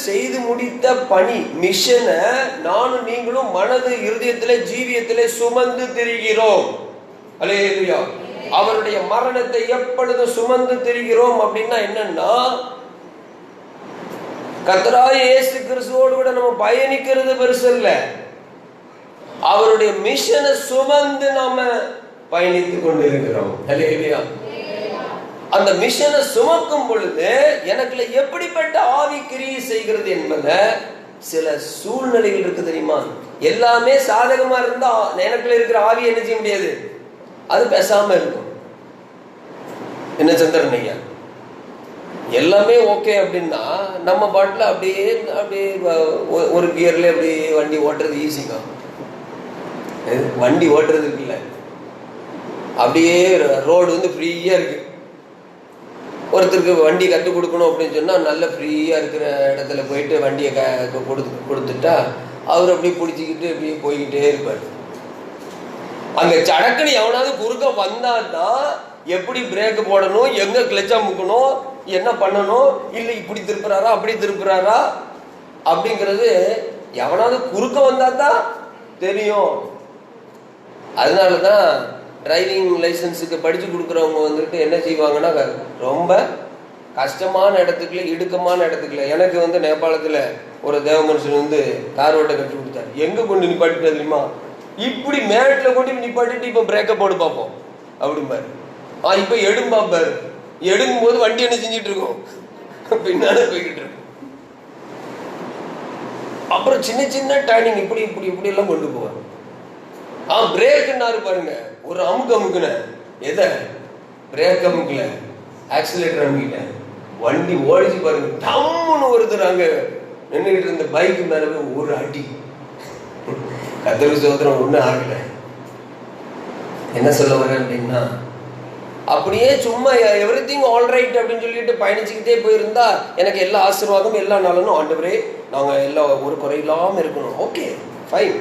S1: செய்து முடித்த பணி மிஷனை நானும் நீங்களும் மனது இருதயத்திலே ஜீவியத்திலே சுமந்து திரிகிறோம். அல்லேலூயா. அவருடைய மரணத்தை எப்பொழுது சுமந்து திரிகிறோம் அப்படின்னா என்னன்னா, கர்த்தராகிய இயேசு கிறிஸ்துவோடு கூட நம்ம பயணிக்கிறது பெருசு இல்ல, அவருடைய மிஷனை சுமந்து நாம பயணித்துக் கொண்டிருக்கிறோம். ஹல்லேலூயா. அந்த மிஷனை சுமக்கும் பொழுது எனக்குள்ள எப்படிப்பட்ட ஆவி கிரியை செய்கிறது என்பதை சில சூழ்நிலைகள் இருக்கு தெரியுமா? எல்லாமே சாதகமா இருந்தா எனக்குள்ள இருக்கிற ஆவி என்ன செய்ய முடியாது, அது பேசாம இருக்கும். என்ன சந்திரன் ஐயா, எல்லாமே ஓகே அப்படின்னா நம்ம பாட்டில் அப்படியே அப்படியே ஒரு கியர்ல அப்படியே வண்டி ஓட்டுறது ஈஸிங்க. வண்டி ஓட்டுறதுக்கு இல்லை, அப்படியே ரோடு வந்து ஃப்ரீயா இருக்கு. ஒருத்தருக்கு வண்டி கற்றுக் கொடுக்கணும் அப்படின்னு சொன்னா நல்ல ஃப்ரீயா இருக்கிற இடத்துல போயிட்டு வண்டியை கொடுத்துட்டா அவர் அப்படியே பிடிச்சிக்கிட்டு அப்படியே போய்கிட்டே இருப்பார். அங்க சடக்குன்னு எவனாவது குறுக்க வந்தாதான் எப்படி பிரேக் போடணும், எங்க கிளச்சா முக்கணும், என்ன பண்ணணும், இல்லை இப்படி திருப்புறாரா அப்படி திருப்புறாரா அப்படிங்கிறது எவனாவது குறுக்க வந்தாதான் தெரியும். அதனாலதான் டிரைவிங் லைசன்ஸுக்கு படிச்சு கொடுக்குறவங்க வந்துட்டு என்ன செய்வாங்கன்னா ரொம்ப கஷ்டமான இடத்துக்குள்ள இடுக்கமான இடத்துக்குள்ள. எனக்கு வந்து நேபாளத்துல ஒரு தேவ மனுஷன் வந்து கார் ஓட்ட கற்றுக் கொடுத்தாரு. எங்க கொண்டு நிப்பாட்டிட்டு தெரியுமா, இப்படி மேட்ல கொண்டு நிப்பாட்டிட்டு இப்ப பிரேக்கை போடு பார்ப்போம் அப்படிம்பாரு. இப்ப எடும்பாப்பாரு. எடுக்கும் போது வண்டி என்ன செஞ்சிட்டு இருக்கோம், பின்னால போய்கிட்டு இருக்கும். அப்புறம் சின்ன சின்ன டர்னிங் இப்படி இப்படி இப்படி எல்லாம் கொண்டு போவார். பிரேக்குன்னாரு பாருங்க, ஒரு அமுக்கு அமுக்குன எதை பிரேக் அமுக்கல, ஆக்சிலேட்டர் அமுக்கிட்ட வண்டி ஓடிச்சு பாருங்க. டம்முன்னு ஒருத்தர் அங்க நின்றுகிட்டு இருந்த பைக்கு மேல ஒரு அடி. கர்த்தருக்கு ஸ்தோத்திரம், ஒன்றும் ஆகல. என்ன சொல்ல வரேன் அப்படின்னா, அப்படியே சும்மா எவ்ரிதிங் ஆல் ரைட் அப்படின்னு சொல்லிட்டு பயணிச்சுக்கிட்டே போயிருந்தா எனக்கு எல்லா ஆசீர்வாதம் எல்லா நலனும் ஆண்டவரே நாங்க எல்லாம் ஒரு குறையில்லாம இருக்கணும், ஓகே ஃபைன்.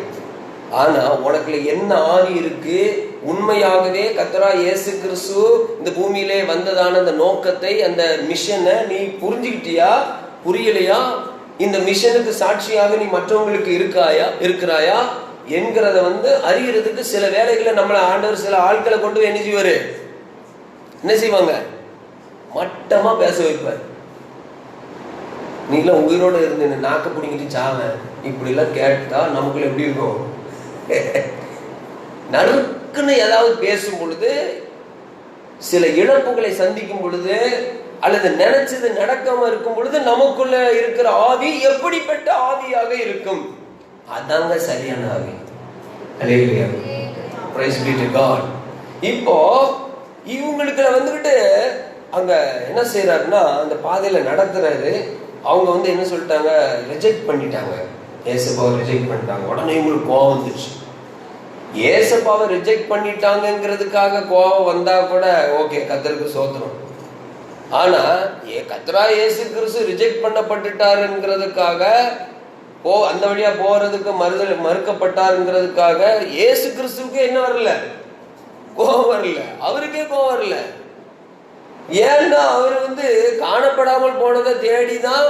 S1: ஆனா உனக்குள்ள என்ன ஆவி இருக்கு, உண்மையாகவே கர்த்தராகிய இயேசு கிறிஸ்து இந்த பூமியிலே வந்ததான அந்த நோக்கத்தை, அந்த மிஷனை நீ புரிஞ்சுக்கிட்டியா புரியலையா, இந்த மிஷனுக்கு சாட்சியாக நீ மற்றவங்களுக்கு இருக்கிறாயா என்கிறத வந்து அறிகிறதுக்கு சில வேலைகளை நம்மளை ஆண்டவர் சில ஆட்களை கொண்டு என்ன செய்வாரு, என்ன செய்வாங்க, மட்டமா பேச வைப்பார். நீங்களும் உயிரோட இருந்து நாக்க பிடிங்கிட்டு சாவேன் இப்படி எல்லாம் கேட்டா நமக்குள்ள எப்படி இருக்கும், நறுக்குன்னு ஏதாவது பேசும் பொழுது, சில இழப்புகளை சந்திக்கும் பொழுது, அல்லது நினைச்சது நடக்காம இருக்கும் பொழுது நமக்குள்ள இருக்கிற ஆவி எப்படிப்பட்ட ஆவியாக இருக்கும், அதாங்க சரியான ஆவி. ஹல்லேலூயா, பிரைஸ் பீ டு காட். இப்போ இவங்களுக்கு வந்துகிட்டு அங்க என்ன செய்யறாருன்னா, அந்த பாதையில நடத்துறாரு. அவங்க வந்து என்ன சொல்லிட்டாங்க, ரிஜெக்ட் பண்ணிட்டாங்க, ஏசப்பாவை ரிஜெக்ட் பண்ணிட்டாங்க. உடனே இவங்களுக்கு கோவம் வந்துச்சு. ஏசப்பாவை ரிஜெக்ட் பண்ணிட்டாங்கிறதுக்காக கோவம் வந்தா கூட ஓகே, கர்த்தருக்கு ஸ்தோத்திரம். ஆனா கர்த்தராகிய இயேசு கிறிஸ்து ரிஜெக்ட் பண்ணப்பட்டுட்டாருங்கிறதுக்காக அந்த வழியா போறதுக்கு மறுக்கப்பட்டாருங்கிறதுக்காக இயேசு கிறிஸ்துவுக்கு என்ன வரல, கோவம் வரல, அவருக்கே கோவம் வரல. ஏன்னா அவர் வந்து காணப்படாமல் போனதை தேடிதான்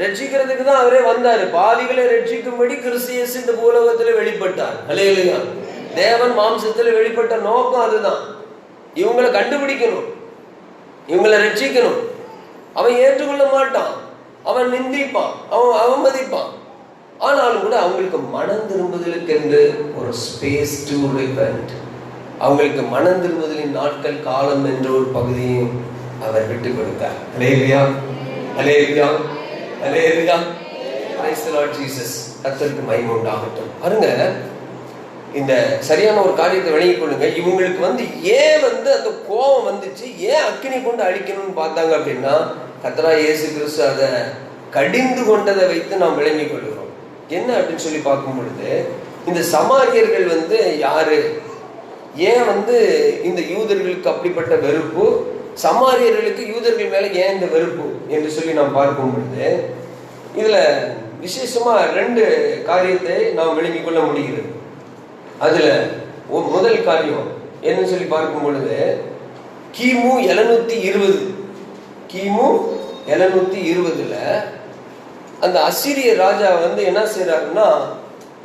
S1: ரட்சிக்கிறதுக்கு தான் அவரே வந்தாரு. பாவிகளை ரட்சிக்கும்படி கிறிஸ்து இயேசு இந்த பூலோகத்துல வெளிப்பட்டார். ஹல்லேலூயா. தேவன் மாம்சத்துல வெளிப்பட்ட நோக்கம் அதுதான். இவங்களை கண்டுபிடிக்கணும், இவங்களை ரட்சிக்கணும். அவன் ஏற்றுக்கொள்ள மாட்டான், அவன் நிந்திப்பான், அவன் அவமதிப்பான். ஆனாலும் கூட அவங்களுக்கு மனம் திரும்புதலுக்கு என்று ஒரு ஸ்பேஸ் டு ரிபென்ட், அவங்களுக்கு மனம் திரும்புதலின் நாட்கள் காலம் என்ற ஒரு பகுதியும் அவர் விட்டுக் கொடுத்தார். Hallelujah, hallelujah, hallelujah. Praise the Lord Jesus. கர்த்தருக்கு மகிமை உண்டாகட்டும். பாருங்க, இந்த சரியான ஒரு காரியத்தை விளங்கிக் கொள்ளுங்க. இவங்களுக்கு வந்து ஏன் வந்து அந்த கோபம் வந்துச்சு, ஏன் அக்கினி கொண்டு அழிக்கணும்னு பார்த்தாங்க அப்படின்னா, கர்த்தராகிய இயேசு கிறிஸ்து அதை கடிந்து கொண்டதை வைத்து நாம் விளங்கிக் கொள்கிறோம். என்ன அப்படின்னு சொல்லி பார்க்கும் பொழுது, இந்த சமாரியர்கள் வந்து யாரு, ஏன் வந்து இந்த யூதர்களுக்கு அப்படிப்பட்ட வெறுப்பு, சமாரியர்களுக்கு யூதர்கள் மேல ஏன் இந்த வெறுப்பு என்று சொல்லி நாம் பார்க்கும் பொழுது, இதுல விசேஷமா 2 காரியத்தை நாம் விளங்கிக் கொள்ள முடிகிறது. அதுல முதல் காரியம் என்ன சொல்லி பார்க்கும் பொழுது, கிமு 720 அந்த அசீரிய ராஜா வந்து என்ன செய்யறாருன்னா,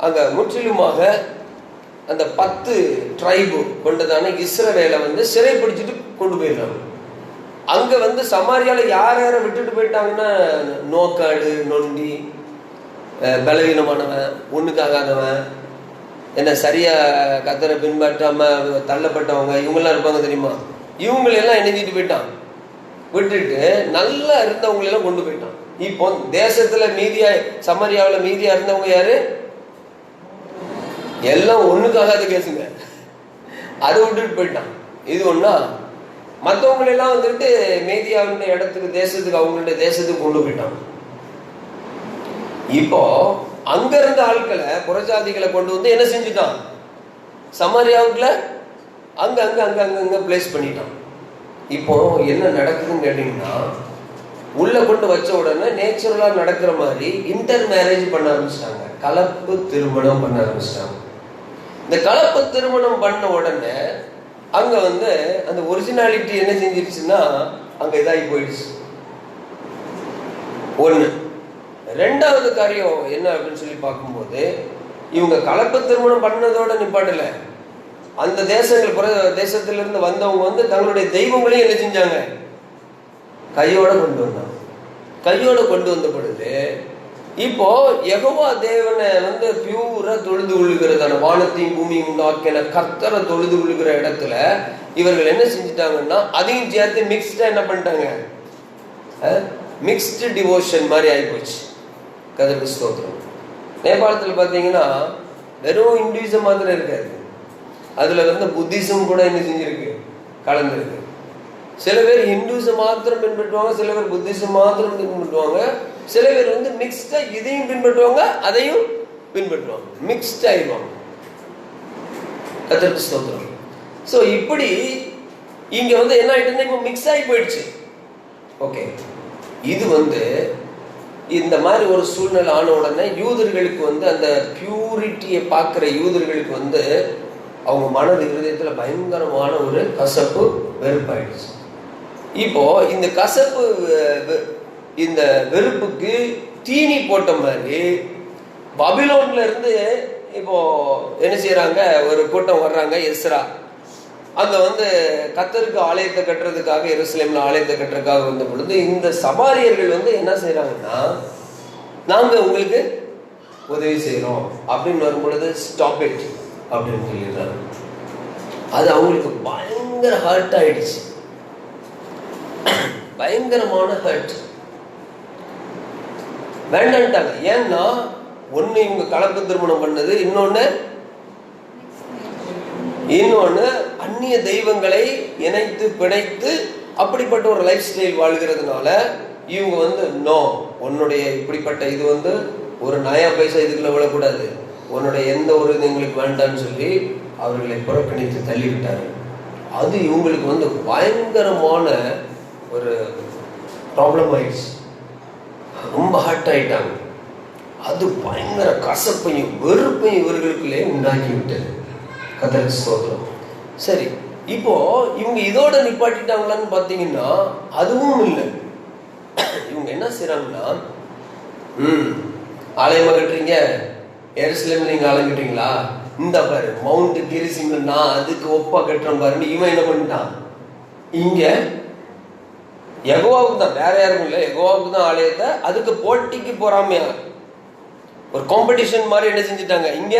S1: அங்க முற்றிலுமாக அந்த 10 ட்ரைபு கொண்டதான இஸ்ரவேலை வந்து சிறைப்பிடிச்சிட்டு கொண்டு போயிடுறாங்க. அங்க வந்து சமாரியால யார விட்டுட்டு போயிட்டாங்கன்னா, நோக்காடு, நொண்டி, பலவீனமானவன், ஒண்ணுக்காகாதவன், என்ன சரியா கத்தரை பின்பற்றாம தள்ளப்பட்டவங்க இவங்கெல்லாம் இருப்பாங்க தெரியுமா, இவங்களெல்லாம் இணைஞ்சிட்டு போயிட்டான். விட்டுட்டு நல்லா இருந்தவங்களெல்லாம் கொண்டு போயிட்டான். இப்போ தேசத்துல மீதியா, சமரியாவில் மீதியா இருந்தவங்க யாரு? எல்லாம் ஒண்ணுக்காகாத கேசுங்க, அதை விட்டுட்டு போயிட்டான். இது ஒண்ணா, மற்றவங்களெல்லாம் வந்துட்டு மீதியாவுடைய இடத்துக்கு, தேசத்துக்கு, அவங்களுடைய தேசத்துக்கு கொண்டு போயிட்டான். இப்போ அங்க இருந்த ஆட்களை, புறஜாதிகளை கொண்டு வந்து என்ன செஞ்சுட்டான்? சமாரியாவுக்குள்ள அங்க அங்க அங்க அங்க அங்க பிளேஸ் பண்ணிட்டான். இப்போ என்ன நடக்குதுன்னு கேட்டீங்கன்னா, உள்ள கொண்டு வச்ச உடனே நேச்சுரலா நடக்கிற மாதிரி இன்டர் மேரேஜ் பண்ண ஆரம்பிச்சிட்டாங்க, கலப்பு திருமணம் பண்ண ஆரம்பிச்சிட்டாங்க. இந்த கலப்பு திருமணம் பண்ண உடனே அங்க வந்து அந்த ஒரிஜினாலிட்டி என்ன செஞ்சிருச்சுன்னா அங்க இதாகி போயிடுச்சு. ஒண்ணு. ரெண்டாவது காரியம் என்ன அப்படின்னு சொல்லி பார்க்கும்போது, இவங்க கலப்பு திருமணம் பண்ணதோட நிப்பாட்டல, அந்த தேசங்கள், புற தேசத்திலிருந்து வந்தவங்க வந்து தங்களுடைய தெய்வங்களையும் என்ன செஞ்சாங்க? கையோட கொண்டு வந்தாங்க. கையோட கொண்டு வந்த பொழுது இப்போ யெகோவா தேவனை வந்து பியூரா தொழுது கொள்ளுகிறதான, வானத்தையும் பூமியும் உண்டாக்கின கர்த்தரை தொழுது கொள்ளுகிற இடத்துல இவர்கள் என்ன செஞ்சுட்டாங்கன்னா அதையும் சேர்த்து மிக்ஸ்டா என்ன பண்ணிட்டாங்க? மிக்ஸ்டு டிவோஷன் மாதிரி ஆகிப்போச்சு. கர்த்தருக்கு ஸ்தோத்திரம். நேபாளத்தில் பார்த்தீங்கன்னா வெறும் இந்துயிசம் மாத்திரம் இருக்காது, அதுல வந்து புத்திசம் கூட என்ன செஞ்சிருக்கு? கலந்துருக்கு. சில பேர் ஹிந்துசம் மாத்திரம் பின்பற்றுவாங்க, சில பேர் புத்திசம் மாத்திரம் பின்பற்றுவாங்க, சில பேர் வந்து மிக்ஸ்டா இதையும் பின்பற்றுவாங்க அதையும் பின்பற்றுவாங்க, மிக்ஸ்ட் ஆயிடுவாங்க. கர்த்தருக்கு ஸ்தோத்திரம். ஸோ இப்படி இங்க வந்து என்ன ஆயிட்டுன்னா இப்போ மிக்ஸ் ஆகி போயிடுச்சு. ஓகே, இது வந்து இந்த மாதிரி ஒரு சூழ்நிலை ஆன உடனே யூதர்களுக்கு வந்து அந்த பியூரிட்டியை பார்க்குற யூதர்களுக்கு வந்து அவங்க மனது இருதயத்தில் பயங்கரமான ஒரு கசப்பு வெறுப்பாயிடுச்சு. இப்போ இந்த கசப்பு, இந்த வெறுப்புக்கு தீனி போட்ட மாதிரி பபிலோன்ல இருந்து இப்போ என்ன செய்யறாங்க? ஒரு கூட்டம் வர்றாங்க, எஸ்ரா. அங்க வந்து கர்த்தருக்கு ஆலயத்தை கட்டுறதுக்காக, எருசலேம்ல ஆலயத்தை கட்டுறதுக்காக வந்த பொழுது இந்த சமாரியர்கள் வந்து என்ன செய்யறாங்கன்னா, நாங்க உங்களுக்கு உதவி செய்யறோம் அப்படின்னு வரும் பொழுது ஸ்டாப் இட் அப்படின்னு சொல்லிடுறாங்க. அது அவங்களுக்கு பயங்கர ஹர்ட் ஆயிடுச்சு, பயங்கரமான ஹர்ட். வேண்டான்ட்டாங்க. ஏன்னா ஒண்ணு இவங்க கலப்பு திருமணம் பண்ணது, இன்னொன்னு அந்நிய தெய்வங்களை இணைத்து பிணைத்து அப்படிப்பட்ட ஒரு லைஃப் ஸ்டைல் வாழ்கிறதுனால இவங்க வந்து நோ, உன்னுடைய இப்படிப்பட்ட இது வந்து ஒரு நயா பைசா இதுக்குள்ள விழக்கூடாது, உன்னுடைய எந்த ஒரு இது எங்களுக்கு வேண்டான்னு சொல்லி அவர்களை புறக்கணித்து தள்ளிவிட்டாரு. அது இவங்களுக்கு வந்து பயங்கரமான ஒரு ப்ராப்ளம் ஆயிடுச்சு, ரொம்ப ஹர்ட் ஆயிட்டாங்க. அது பயங்கர கசப்பையும் வெறுப்பையும் இவர்களுக்குள்ளே உண்டாக்கி விட்டது. கர்த்தருக்கு ஸ்தோத்திரம். சரி, இப்போ இவங்க இதோட நிப்பாட்டிட்டாங்களான்னு பார்த்தீங்கன்னா அதுவும் இல்லை. இவங்க என்ன செய்யறாங்கன்னா, ஆலயமா கட்டுறீங்க, எருசலேம்ல நீங்க ஆலயங்கிட்டீங்களா, இந்த பாரு மவுண்ட் கிரிசிம்ல நான் அதுக்கு ஒப்பா கட்டுறேன் பாருன்னு இவன் என்ன பண்ணிட்டான்? இங்க யெகோவாவுக்கு தான், வேற யாருக்கும் இல்லை, யெகோவாவுக்கு தான் ஆலயத்தை, அதுக்கு போட்டிக்கு போறாமையா ஒரு காம்படிஷன் மாதிரி என்ன செஞ்சுட்டாங்க? இங்க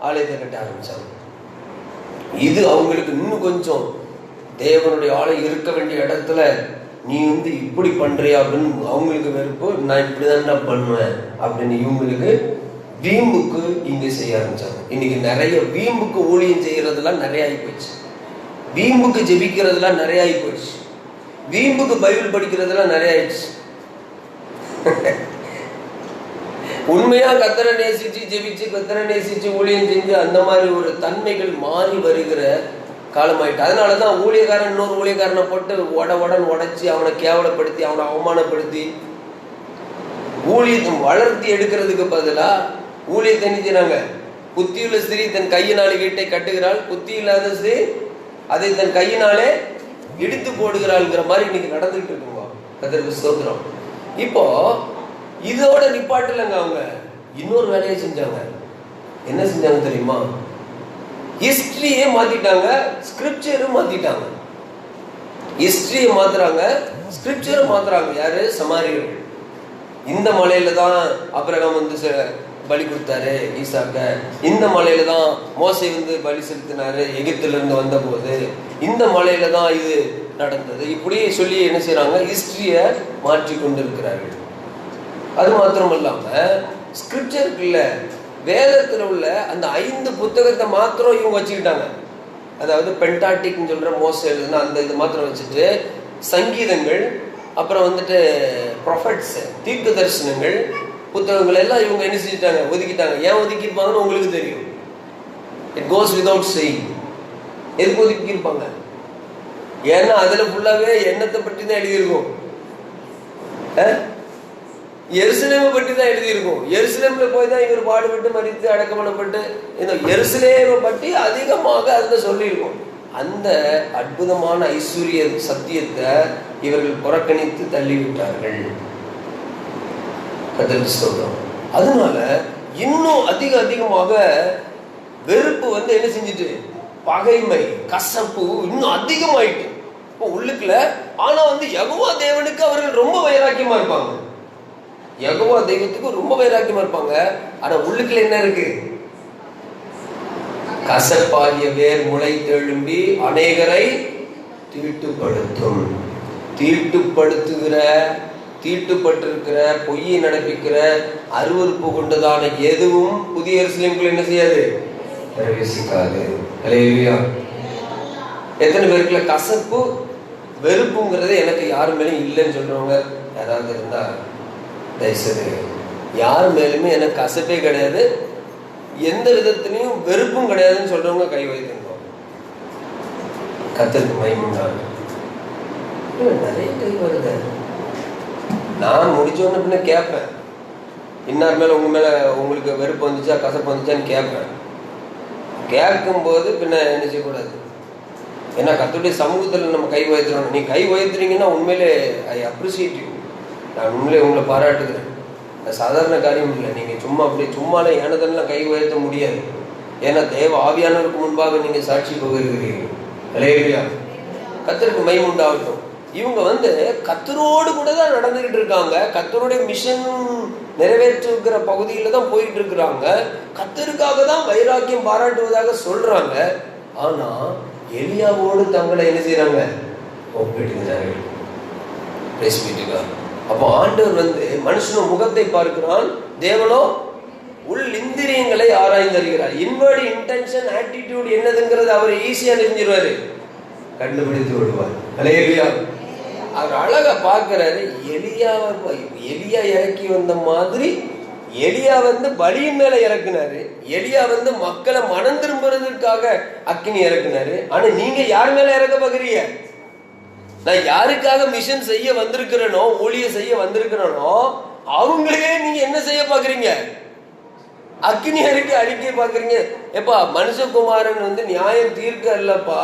S1: ஆலயத்தை கட்ட ஆரம்பிச்சாங்க. இது அவங்களுக்கு இன்னும் கொஞ்சம் தேவனுடைய ஆலயம் இருக்க வேண்டிய இடத்துல நீ வந்து இப்படி பண்றியா அப்படின்னு அவங்களுக்கு வெறுப்பு. நான் இப்படிதான் பண்ணுவேன் அப்படின்னு இவங்களுக்கு வீம்புக்கு இங்க செய்ய ஆரம்பிச்சாங்க. இன்னைக்கு நிறைய வீம்புக்கு ஊழியம் செய்யறதுலாம் நிறைய ஆகி போயிடுச்சு, வீம்புக்கு ஜெபிக்கிறதுலாம் நிறைய ஆகி போயிடுச்சு, வீம்புக்கு பைபிள் படிக்கிறதுலாம் நிறைய ஆயிடுச்சு. உண்மையா கர்த்தரை நேசிச்சு ஜெபிச்சு கர்த்தரை நேசிச்சு ஊழியம் செஞ்சு அந்த மாதிரி ஒரு தன்மைகள் மாறி வருகிற காலமாயிட்டு. அதனாலதான் ஊழியக்காரன் இன்னொரு ஊழியக்காரனை போட்டு உடன்னு உடைச்சி அவனை கேவலப்படுத்தி அவனை அவமானப்படுத்தி ஊழியத்தை வளர்த்தி எடுக்கிறதுக்கு பதிலா ஊழியத்தை நினைச்சாங்க. புத்தியுள்ள ஸ்திரீ தன் கையினாலே வீட்டை கட்டுகிறாள், புத்தி இல்லாத ஸ்திரீ அதை தன் கையினாலே இடித்து போடுகிறாள்ங்கிற மாதிரி இன்னைக்கு நடந்துகிட்டு இருக்குங்க. கர்த்தருக்கு ஸ்தோத்திரம். இப்போ இதோட நிப்பாட்டலங்க, அவங்க இன்னொரு வேலையை செஞ்சாங்க. என்ன செஞ்சாங்க தெரியுமா? ஹிஸ்டரியே மாத்திட்டாங்க, ஸ்கிரிப்சரும் மாத்திட்டாங்க. ஹிஸ்டரியை மாத்துறாங்க, ஸ்கிரிப்சரை மாத்துறாங்க. யாரு? சமாரியர்கள். இந்த மலையில தான் ஆபிரகாம் வந்து பலி கொடுத்தாரு ஈசாக்க, இந்த மலையில தான் மோசே வந்து பலி செலுத்தினாரு எகிப்துல இருந்து வந்த போது, இந்த மலையில தான் இது நடந்தது, இப்படியே சொல்லி என்ன செய்யறாங்க, ஹிஸ்டரியை மாற்றி கொண்டிருக்கிறார்கள். அது மாத்திரம் இல்லாம ஸ்கிரிப்சருக்குள்ள வேதத்தில் உள்ள அந்த 5 புத்தகத்தை மாத்திரம் இவங்க வச்சுக்கிட்டாங்க. அதாவது பென்டாட்டிக்னு சொல்ற மோசே எழுதுனா அந்த இது மாத்திரம் வச்சுட்டு, சங்கீதங்கள், அப்புறம் வந்துட்டு ப்ரொஃபட்ஸ், தீர்க்க தரிசனங்கள் புத்தகங்கள் எல்லாம் இவங்க என்ன செஞ்சுட்டாங்க, ஒதுக்கிட்டாங்க. ஏன் ஒதுக்கியிருப்பாங்கன்னு உங்களுக்கு தெரியும். It goes without saying. எதுக்கு ஒதுக்கியிருப்பாங்க? ஏன்னா அதுல ஃபுல்லாவே எண்ணத்தை பற்றி தான் எழுதியிருக்கும், எருசலேமை பற்றி தான் எழுதியிருக்கும். எருசலேம்ல போய் தான் இவர் பாடுபட்டு மரித்து அடக்கம் பண்ணப்பட்டு இந்த எருசலேமை பற்றி அதிகமாக அதுல சொல்லியிருக்கும். அந்த அற்புதமான ஐஸ்வர்ய சத்தியத்தை இவர்கள் புறக்கணித்து தள்ளிவிட்டார்கள். கர்த்தருக்கு ஸ்தோத்திரம். அதனால இன்னும் அதிகமாக வெறுப்பு வந்து என்ன செஞ்சுட்டு, பகைமை, கசப்பு இன்னும் அதிகமாயிட்டு இப்போ உள்ளுக்குள்ள. ஆனா வந்து யெகோவா தேவனுக்கு அவர்கள் ரொம்ப வைராக்கியமா இருப்பாங்க. யெகோவா தெய்வத்துக்கு ரொம்ப வைராக்கியமா இருப்பாங்க. ஆனா உள்ளுக்குள்ள என்ன இருக்கு? கசப்பாகிய வேர் முளை தெழும்பி அநேகரை தீட்டுப்படுத்தும். தீட்டுப்படுத்துகிற, தீட்டுப்பட்டிருக்கிற, பொய்யை நடப்பிக்கிற, அருவருப்பு கொண்டதான எதுவும் புதிய எருசலேமுக்குள்ள என்ன செய்யாது, பிரவேசிக்காது. அல்லேலூயா. எத்தனை பேருக்குள்ள கசப்பு வெறுப்புங்கிறது எனக்கு யாரு மேலும் இல்லைன்னு சொல்றவங்க யாராவது இருந்தா தயவுசெய்து, யார் மேலுமே எனக்கு கசப்பே கிடையாது, எந்த விதத்திலையும் வெறுப்பும் கிடையாதுன்னு சொல்றவங்க கை வைத்திருந்தோம். கர்த்தருக்கு மகிமை உண்டாகட்டும். நிறைய கை வருது. நான் முடிச்சோன்னு பின்ன கேட்பேன், இன்னார் மேல உங்க மேல உங்களுக்கு வெறுப்பு வந்துச்சா கசப்பு வந்துச்சான்னு கேட்பேன். கேட்கும்போது பின்ன என்ன செய்யக்கூடாது, ஏன்னா கர்த்தருடைய சமூகத்தில் நம்ம கை உயர்த்துறோம். நீ கை உயர்த்துறீங்கன்னா உண்மையிலே ஐ அப்ரிசியேட் யூ, நான் உண்மையிலே உங்களை பாராட்டுகிறேன். அது சாதாரண காரியம் இல்லை. நீங்கள் சும்மா அப்படி சும்மாலே ஏனதெல்லாம் கை உயர்த்த முடியாது. ஏன்னா தேவ ஆவியானவருக்கு முன்பாக நீங்கள் சாட்சி பகிர்கிறீர்கள். அல்லேலூயா. கர்த்தருக்கு மகிமை உண்டாகட்டும். இவங்க வந்து கர்த்தரோடு கூட தான் நடந்துகிட்டு இருக்காங்க. கர்த்தருடைய மிஷன் நிறைவேற்றுகிற பகுதியில் தான் போயிட்டு இருக்கிறாங்க. கர்த்தருக்காக தான் வைராக்கியம் பாராட்டுவதாக சொல்றாங்க. ஆனா எலியாவோடு தங்களை என்ன செய்யறாங்க, ஒப்பிடுகிறார்கள். அப்போ ஆண்டவர் வந்து மனுஷனும் முகத்தை பார்க்கிறான், தேவனோ உள் இந்திரியங்களை ஆராய்ந்து அறிகிறார். இன்வர்ட் இன்டென்ஷன், ஆட்டிடியூட் என்னதுங்கிறது அவர் ஈஸியா தெரிஞ்சிருவாரு, கண்டுபிடித்து விடுவார். அல்லேலூயா. அவர் அழகா பார்க்கிறாரு. எலியா இறக்கி வந்த மாதிரி எலியா வந்து பலியின் மேல இறக்குனாரு. எலியா வந்து மக்களை மனம் திரும்புறதுக்காக அக்கினி இறக்குனாரு. ஆனா நீங்க யார் மேல இறக்க பாக்குறீங்க? நான் யாருக்காக மிஷன் செய்ய வந்திருக்கிறேனோ, ஊழிய செய்ய வந்திருக்கிறேனோ, அவங்களே நீங்க என்ன செய்ய பாக்குறீங்க? அக்கினி இறக்கி அழிக்க பாக்குறீங்க. எப்பா, மனுஷகுமாரன் வந்து நியாயம் தீர்க்க இல்லப்பா,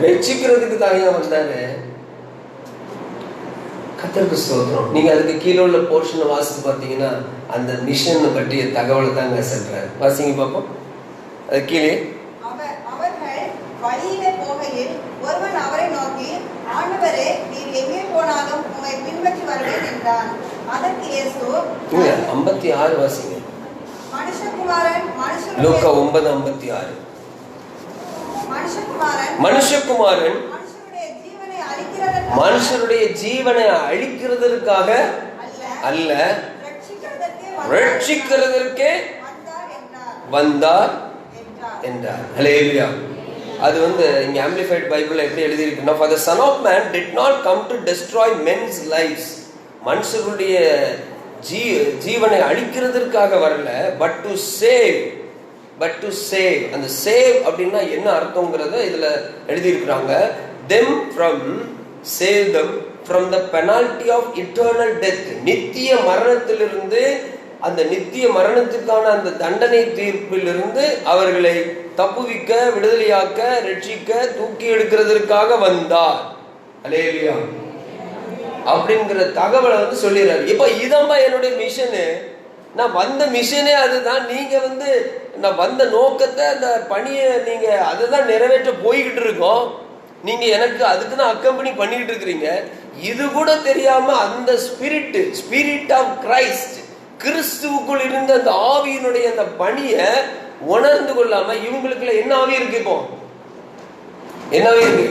S1: ரட்சிக்கிறதுக்கு தாங்க வந்தாரு. கர்த்தருக்கு ஸ்தோத்திரம். நீங்க அதுக்கு கீழே உள்ள போர்ஷனை வாசித்து பார்த்தீங்கன்னா அந்த மிஷன் பற்றிய தகவலை தாங்க சொல்றாரு. வாசிங்க பாப்போம். அது கீழே,
S2: அவர்கள் வழியிலே போகையில் ஒருவன் அவரை நோக்கி, ஆண்டவரே, நீர் எங்கே போனாலும் உம்மை பின்பற்றி வருவேன் என்றான். அதற்கு இயேசு
S1: 56 வாசிங்க.
S2: மனுஷகுமாரன்
S1: லூக்கா 9:56. மனுஷகுமாரன் மனுஷருடைய ஜீவனை அழிக்கிறதற்காக அல்ல, ரட்சிக்கிறதற்கே வந்தார் என்றார். அல்லேலூயா. அது வந்து இங்க ஆம்பிளிஃபைட் பைபிள்ல எப்படி எழுதி இருக்குன்னா, for the son of man did not come to destroy men's lives. மனுஷருடைய ஜீவனை அழிக்கிறதற்காக வரல, but to save. அந்த சேவ் அப்படின்னா என்ன அர்த்தங்கிறத இதுல எழுதி இருக்கிறாங்க. them from save them from the penalty of eternal death. நித்திய மரணத்திலிருந்து, அந்த நித்திய மரணத்துக்கான அந்த தண்டனை தீர்ப்பிலிருந்து அவர்களை தப்புவிக்க, விடுதலையாக்க, ரட்சிக்க, தூக்கி எடுக்கிறதற்காக வந்தார். அல்லேலூயா. அப்படிங்கிற தகவலை வந்து சொல்லிடுறாரு. இப்ப இதான்பா என்னுடைய மிஷனு, நான் வந்த மிஷனே அதுதான். நீங்க வந்து நான் வந்த நோக்கத்தை, அந்த பணியை நீங்க அதுதான் நிறைவேற்ற போய்கிட்டு இருக்கோம். நீங்க எனக்கு அதுக்கு தான் அக்கம்பெனி பண்ணிக்கிட்டு இருக்கிறீங்க. இது கூட தெரியாம அந்த ஸ்பிரிட் ஆஃப் கிரைஸ்ட், கிறிஸ்துவுக்குள் இருந்த அந்த ஆவியினுடைய அந்த பணியை உணர்ந்து கொள்ளாம இவங்களுக்குள்ள என்ன ஆவி இருக்கு? இப்போ என்ன ஆவி இருக்கு?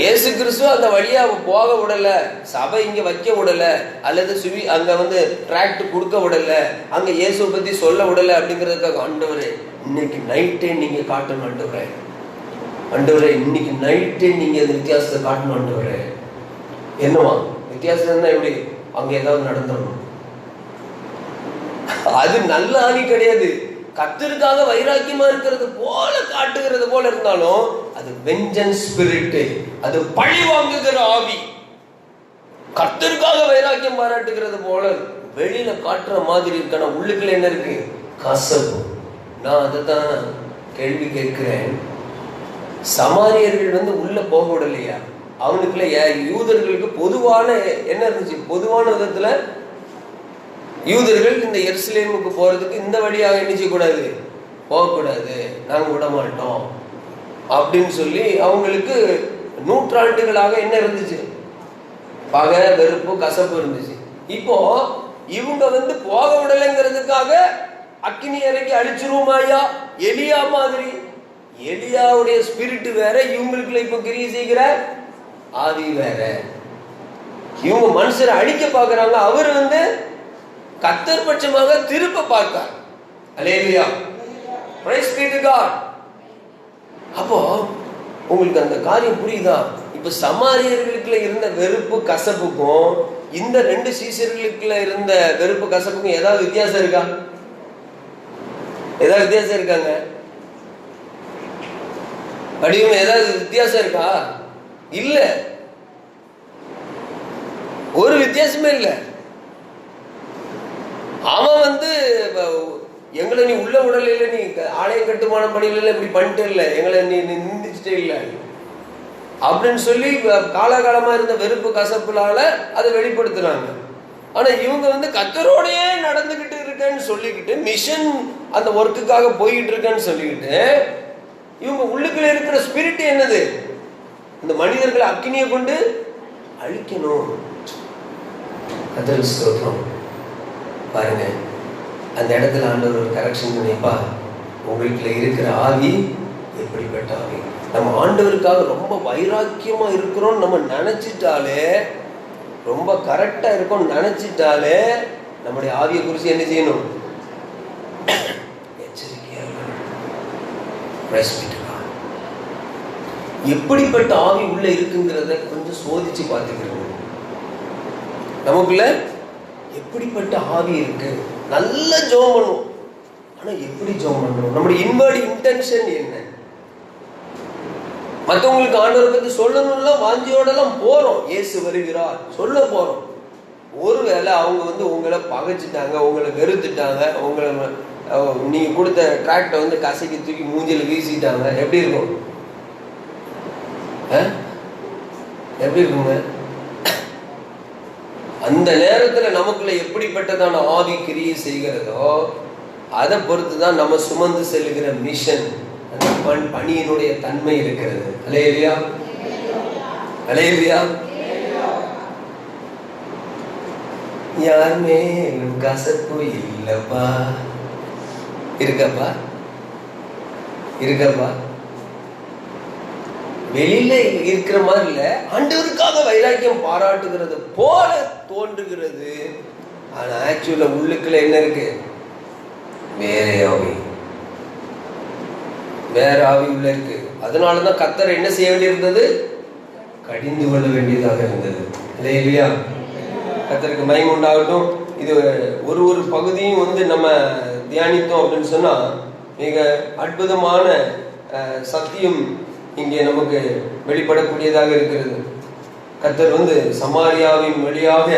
S1: இயேசு கிறிஸ்து அந்த வழியா போக விடல, சபை இங்க வைக்க விடல, அல்லது அங்க வந்து டிராக்ட் கொடுக்க விடல, அங்க இயேசுவை பத்தி சொல்ல விடல அப்படிங்கிறதுக்காக ஆண்டவரே இன்னைக்கு நைட்டே நீங்க காட்டணும் ஆண்டவரே, ஆண்டவரே இன்னைக்கு நைட்டே நீங்க அந்த வித்தியாசத்தை காட்டணும் ஆண்டவரே. என்னவா வித்தியாசம்? எப்படி அங்க ஏதாவது நடந்துடணும்? அது நல்ல ஆவி கிடையாது. கர்த்தருக்காக வைராக்கியமா இருக்கிறது போல காட்டுகிறது போல இருந்தாலும் அது வெஞ்சன்ஸ் ஸ்பிரிட், அது பழி வாங்குகிற ஆவி. கர்த்தருக்காக வைராக்கியம் பாராட்டுகிறது போல வெளியில காட்டுற மாதிரி இருக்கான உள்ளுக்குள்ள என்ன இருக்கு? கசப்பு. நான் அதைத்தான் கேள்வி கேட்கிறேன். சமாரியர்கள் வந்து உள்ள போக விடலையா? அவனுக்குள்ள யூதர்களுக்கு பொதுவான என்ன இருந்துச்சு? பொதுவான விதத்துல யூதர்கள் இந்த எருசலேமுக்கு போறதுக்கு இந்த வழியாக என்ன செய்யக்கூடாது? போகக்கூடாது, நாங்க விட மாட்டோம் அப்படின்னு சொல்லி அவங்களுக்கு நூற்றாண்டுகளாக என்ன இருந்துச்சு? பகை, வெறுப்பு, கசப்பு இருந்துச்சு. இப்போ இவங்க வந்து போக விடலைங்கிறதுக்காக அக்கினி இறக்கி அழிச்சிருவோமாயா? எலியா மாதிரி. எலியாவுடைய ஸ்பிரிட் வேற, இவங்களுக்குள்ள இப்ப கிரியை செய்கிற ஆவி வேற. இவங்க மனுஷரை அழிக்க பாக்குறாங்க, அவர் வந்து கர்த்தர் பட்சமாக திருப்ப பார்த்தார். அல்லேலூயா, பிரைஸ் பீ டு காட். அப்போ உங்களுக்கு அந்த காரியம் புரியுதா? இப்ப சமாரியர்களுக்குள்ள இருந்த வெறுப்பு கசப்புக்கும் இந்த ரெண்டு சீசர்களுக்குள்ள இருந்த வெறுப்பு கசப்புக்கும் ஏதாவது வித்தியாசம் இருக்கா? ஏதாவது வித்தியாசம் இருக்காங்க? வடிவம் ஏதாவது வித்தியாசம் இருக்கா? இல்ல, ஒரு வித்தியாசமே இல்லை. அவன் வந்து எங்களை நீ உள்ள விடல, இல்லை நீ ஆலய கட்டுமான பணியில இப்படி பண்ணிட்டே இல்லை, எங்களை நீ நிந்திச்சுட்டே இல்லை அப்படின்னு சொல்லி காலகாலமா இருந்த வெறுப்பு கசப்புனால அதை வெளிப்படுத்தினாங்க. ஆனா இவங்க வந்து கர்த்தரோடையே நடந்துகிட்டு இருக்கேன்னு சொல்லிக்கிட்டு, மிஷன் அந்த ஒர்க்குக்காக போயிட்டு இருக்கேன்னு சொல்லிக்கிட்டு, இவங்க உள்ளுக்குள்ள இருக்கிற ஸ்பிரிட் என்னது? இந்த மனிதர்களை அக்கினியை கொண்டு அழிக்கணும். கர்த்தருக்கு ஸ்தோத்திரம். பாருங்க, அந்த இடத்துல ஆண்டவர் ஒரு கரெக்ஷன் பண்ணிப்பா, உங்களுக்குள்ள இருக்கிற ஆவி எப்படிப்பட்ட ஆவி? நம்ம ஆண்டவருக்காக ரொம்ப வைராக்கியமா இருக்கிறோம் நம்ம நினைச்சிட்டாலே, ரொம்ப கரெக்டா இருக்கோம் நினைச்சிட்டாலே, நம்முடைய ஆவியை குறித்து என்ன செய்யணும்? எச்சரிக்கையா இருக்கணும். எப்படிப்பட்ட ஆவி உள்ள இருக்குங்கிறத கொஞ்சம் சோதிச்சு பார்த்துக்கிறோம். நமக்குள்ள எப்படிப்பட்ட ஆவி இருக்கு? நல்ல ஜெபம் பண்ணுவோம், ஆனா எப்படி ஜெபம் பண்ணணும்? நம்முடைய இன்வர்ட் இன்டென்ஷன் என்ன? மற்றவங்களுக்கு ஆண்டவரை பத்தி சொல்லணும்ல வாஞ்சியோடலாம் போறோம், இயேசு வருகிறார் சொல்ல போறோம். ஒருவேளை அவங்க வந்து உங்களை பகைச்சிட்டாங்க, உங்களை வெறுத்துட்டாங்க, உங்களை நீங்க கொடுத்த டிராக்டை வந்து கசைக்கு தூக்கி மூஞ்சில வீசிட்டாங்க, எப்படி இருக்கும்? எப்படி இருக்குங்க? அந்த நேரத்துல நமக்குள்ள எப்படிப்பட்டதான ஆவி கிரியை செய்கிறதோ அதை பொறுத்துதான் நம்ம சுமந்து செல்லுகிற மிஷன், அந்த பணியினுடைய தன்மை இருக்கிறது. அல்லேலூயா, அல்லேலூயா. யாருமே கசப்பு இல்லப்பா, இருக்கப்பா, இருக்கப்பா. வெளியில இருக்கிற மாதிரி இல்ல, ஆண்டவருக்காக வைராக்கியம் பாராட்டுகிறது போல தோன்றுகிறது. ஆனா ஆக்சுவலா உள்ளுக்குள்ள என்ன இருக்கு? வேற ஆவி, வேற ஆவி உள்ள இருக்கு. அதனாலதான் கர்த்தர் என்ன செய்ய வேண்டியிருந்தது? கடிந்து கொள்ள வேண்டியதாக இருந்தது. இல்லையா? கர்த்தருக்கு மகிமை உண்டாகட்டும். இது ஒரு பகுதியும் வந்து நம்ம தியானித்தோம் அப்படின்னு சொன்னா மிக அற்புதமான சத்தியம் இங்கே நமக்கு வெளிப்படக்கூடியதாக இருக்கிறது. கர்த்தர் வந்து சமாரியாவின் வழியாக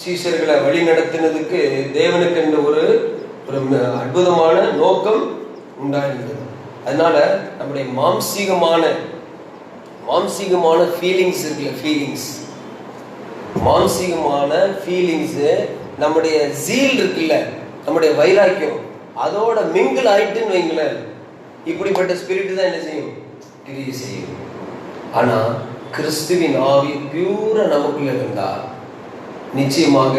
S1: சீஷர்களை வழி நடத்தினதுக்கு தேவனுக்கு என்ற ஒரு அற்புதமான நோக்கம் உண்டாயிருந்தது. அதனால நம்முடைய மாம்சீகமான ஃபீலிங்ஸ் இருக்குல்ல, மாம்சீகமான ஃபீலிங்ஸ், நம்முடைய ஜீல் இருக்குல்ல, நம்முடைய வைராக்கியம், அதோட மிங்கிள் ஆயிட்டுன்னு வைங்களேன், இப்படிப்பட்ட ஸ்பிரிட் தான் என்ன செய்யும்? கிரியை செய்யும். ஆனா கிறிஸ்துவின் ஆவி பியூரா நமக்குள்ள இருந்தா நிச்சயமாக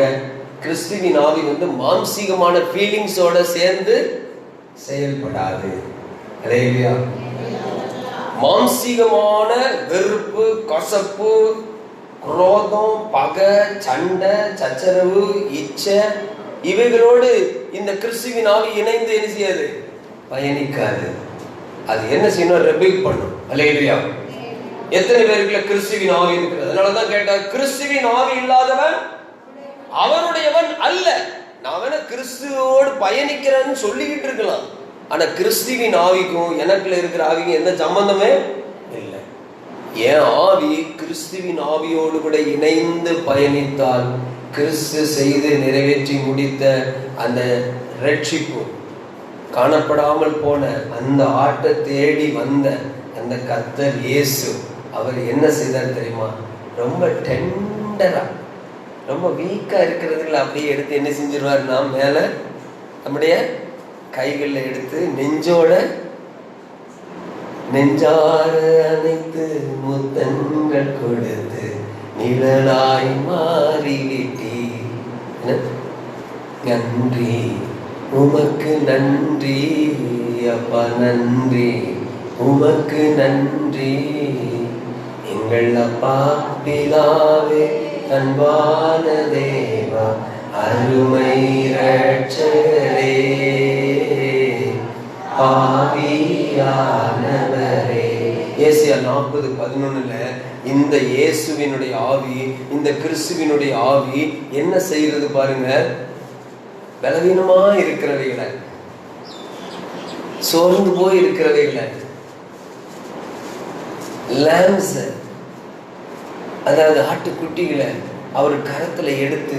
S1: கிறிஸ்துவின் ஆவி வந்து மாம்சீகமான ஃபீலிங்ஸோட சேர்ந்து செயல்படாது. அல்லேலூயா. மாம்சீகமான வெறுப்பு, கசப்பு, குரோதம், பகை, சண்டை, சச்சரவு, இச்சை இவைகளோடு இந்த கிறிஸ்துவின் ஆவி இணைந்து என்ன செய்யாது? பயணிக்காது. அது என்ன செய்யணும்? ரெபிக் பண்ணும். அல்லேலூயா. எத்தனை பேருக்குள்ள கிறிஸ்துவின் ஆவி இருக்கிறது? அதனாலதான் கேட்டார், கிறிஸ்துவின் ஆவி இல்லாதவன் அவருடையவன் அல்ல. நான் கிறிஸ்துவோடு பயணிக்கிறேன்னு சொல்லிக்கிட்டு இருக்கலாம், ஆனா கிறிஸ்துவின் ஆவிக்கும் எனக்குள்ள இருக்கிற ஆவிக்கும் எந்த சம்பந்தமே இல்லை. என் ஆவி கிறிஸ்துவின் ஆவியோடு கூட இணைந்து பயணித்தால் கிறிஸ்து செய்து நிறைவேற்றி முடித்த அந்த ரட்சிப்பு, காணப்படாமல் போன அந்த ஆட்டை தேடி வந்த அந்த கர்த்தர் இயேசு அவர் என்ன செய்தார் தெரியுமா? ரொம்ப டெண்டரா, ரொம்ப வீக்கா இருக்கிறதுல அப்படியே எடுத்து என்ன செஞ்சிருவார்? நாம் மேல நம்முடைய கைகளில் எடுத்து நெஞ்சார அணைத்து முத்தங்கள் கொடுத்து நிழலாய் மாறிவிட்டீ. நன்றி உமக்கு நன்றி அப்பா, நன்றி உமக்கு நன்றி எங்கள் அப்பா பிதாவே, அன்பான தேவா, அருமை இரட்சகரே, ஆவியானவரே. ஏசாயா 40:11 இந்த இயேசுவினுடைய ஆவி, இந்த கிறிஸ்துவினுடைய ஆவி என்ன செய்யறது பாருங்க? பலவீனமா இருக்கிறவைகளை, சோர்ந்து போய் இருக்கிறவைகளை, லேம்ஸ், அதாவது ஆட்டுக்குட்டிகளை அவர் கரத்துல எடுத்து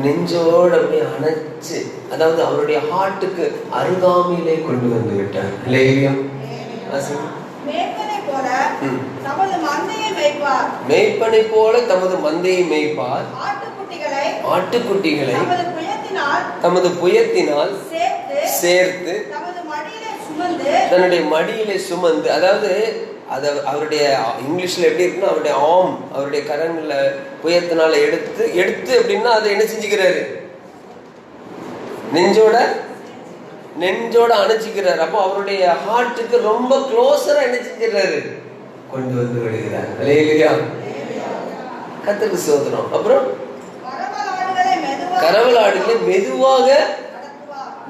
S1: நெஞ்சோட அப்படியே அணைச்சு, அதாவது அவருடைய ஹார்ட்டுக்கு அருகாமையிலே கொண்டு வந்து விட்டார். மேய்ப்பனை போல தமது மந்தையை மேய்ப்பார், ஆட்டுக்குட்டிகளை தமது புயத்தினால் சேர்த்து தன்னுடைய மடியிலே சுமந்து, அதாவது அவருடைய இங்கிலீஷ்ல எப்படி இருக்குன்னா, அவருடைய ஆம், அவருடைய கரங்கள்ல புயத்தினால எடுத்து அப்படின்னா அதை என்ன செஞ்சுக்கிறாரு? நெஞ்சோட அணைச்சிக்கிறாரு. அப்போ அவருடைய ஹார்ட்டுக்கு ரொம்ப க்ளோஸரா என்ன செஞ்சிடறாரு? கொண்டு வந்து விடுகிறார். அல்லேலூயா. கர்த்தருக்கு ஸ்தோத்திரம். அப்புறம் கரவல் ஆடுகளை மெதுவாக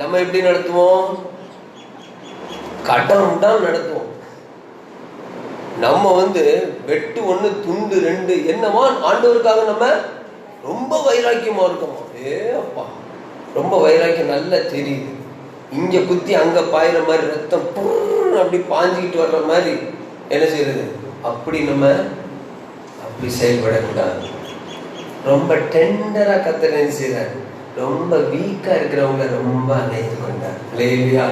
S1: நம்ம எப்படி நடத்துவோம்? கட்டம் தான் நடத்துவோம். நம்ம வெட்டு 1 துண்டு 2 என்னவா ஆண்டவருக்காக நம்ம ரொம்ப வைராக்கியமா இருக்கோமா? அப்பா, ரொம்ப வைராக்கியம் நல்லா தெரியுது. இங்க குத்தி அங்க பாயிற மாதிரி ரத்தம் அப்படி பாஞ்சிக்கிட்டு வர்ற மாதிரி என்ன செய்யறது? அப்படி நம்ம அப்படி செயல்படக்கூடாது. ரொம்ப டெண்டரா கர்த்தர் என்ன செய்றார்? ரொம்ப வீக்கா இருக்கிறவங்க ரொம்ப அணைத்து கொண்டார். இல்லையா?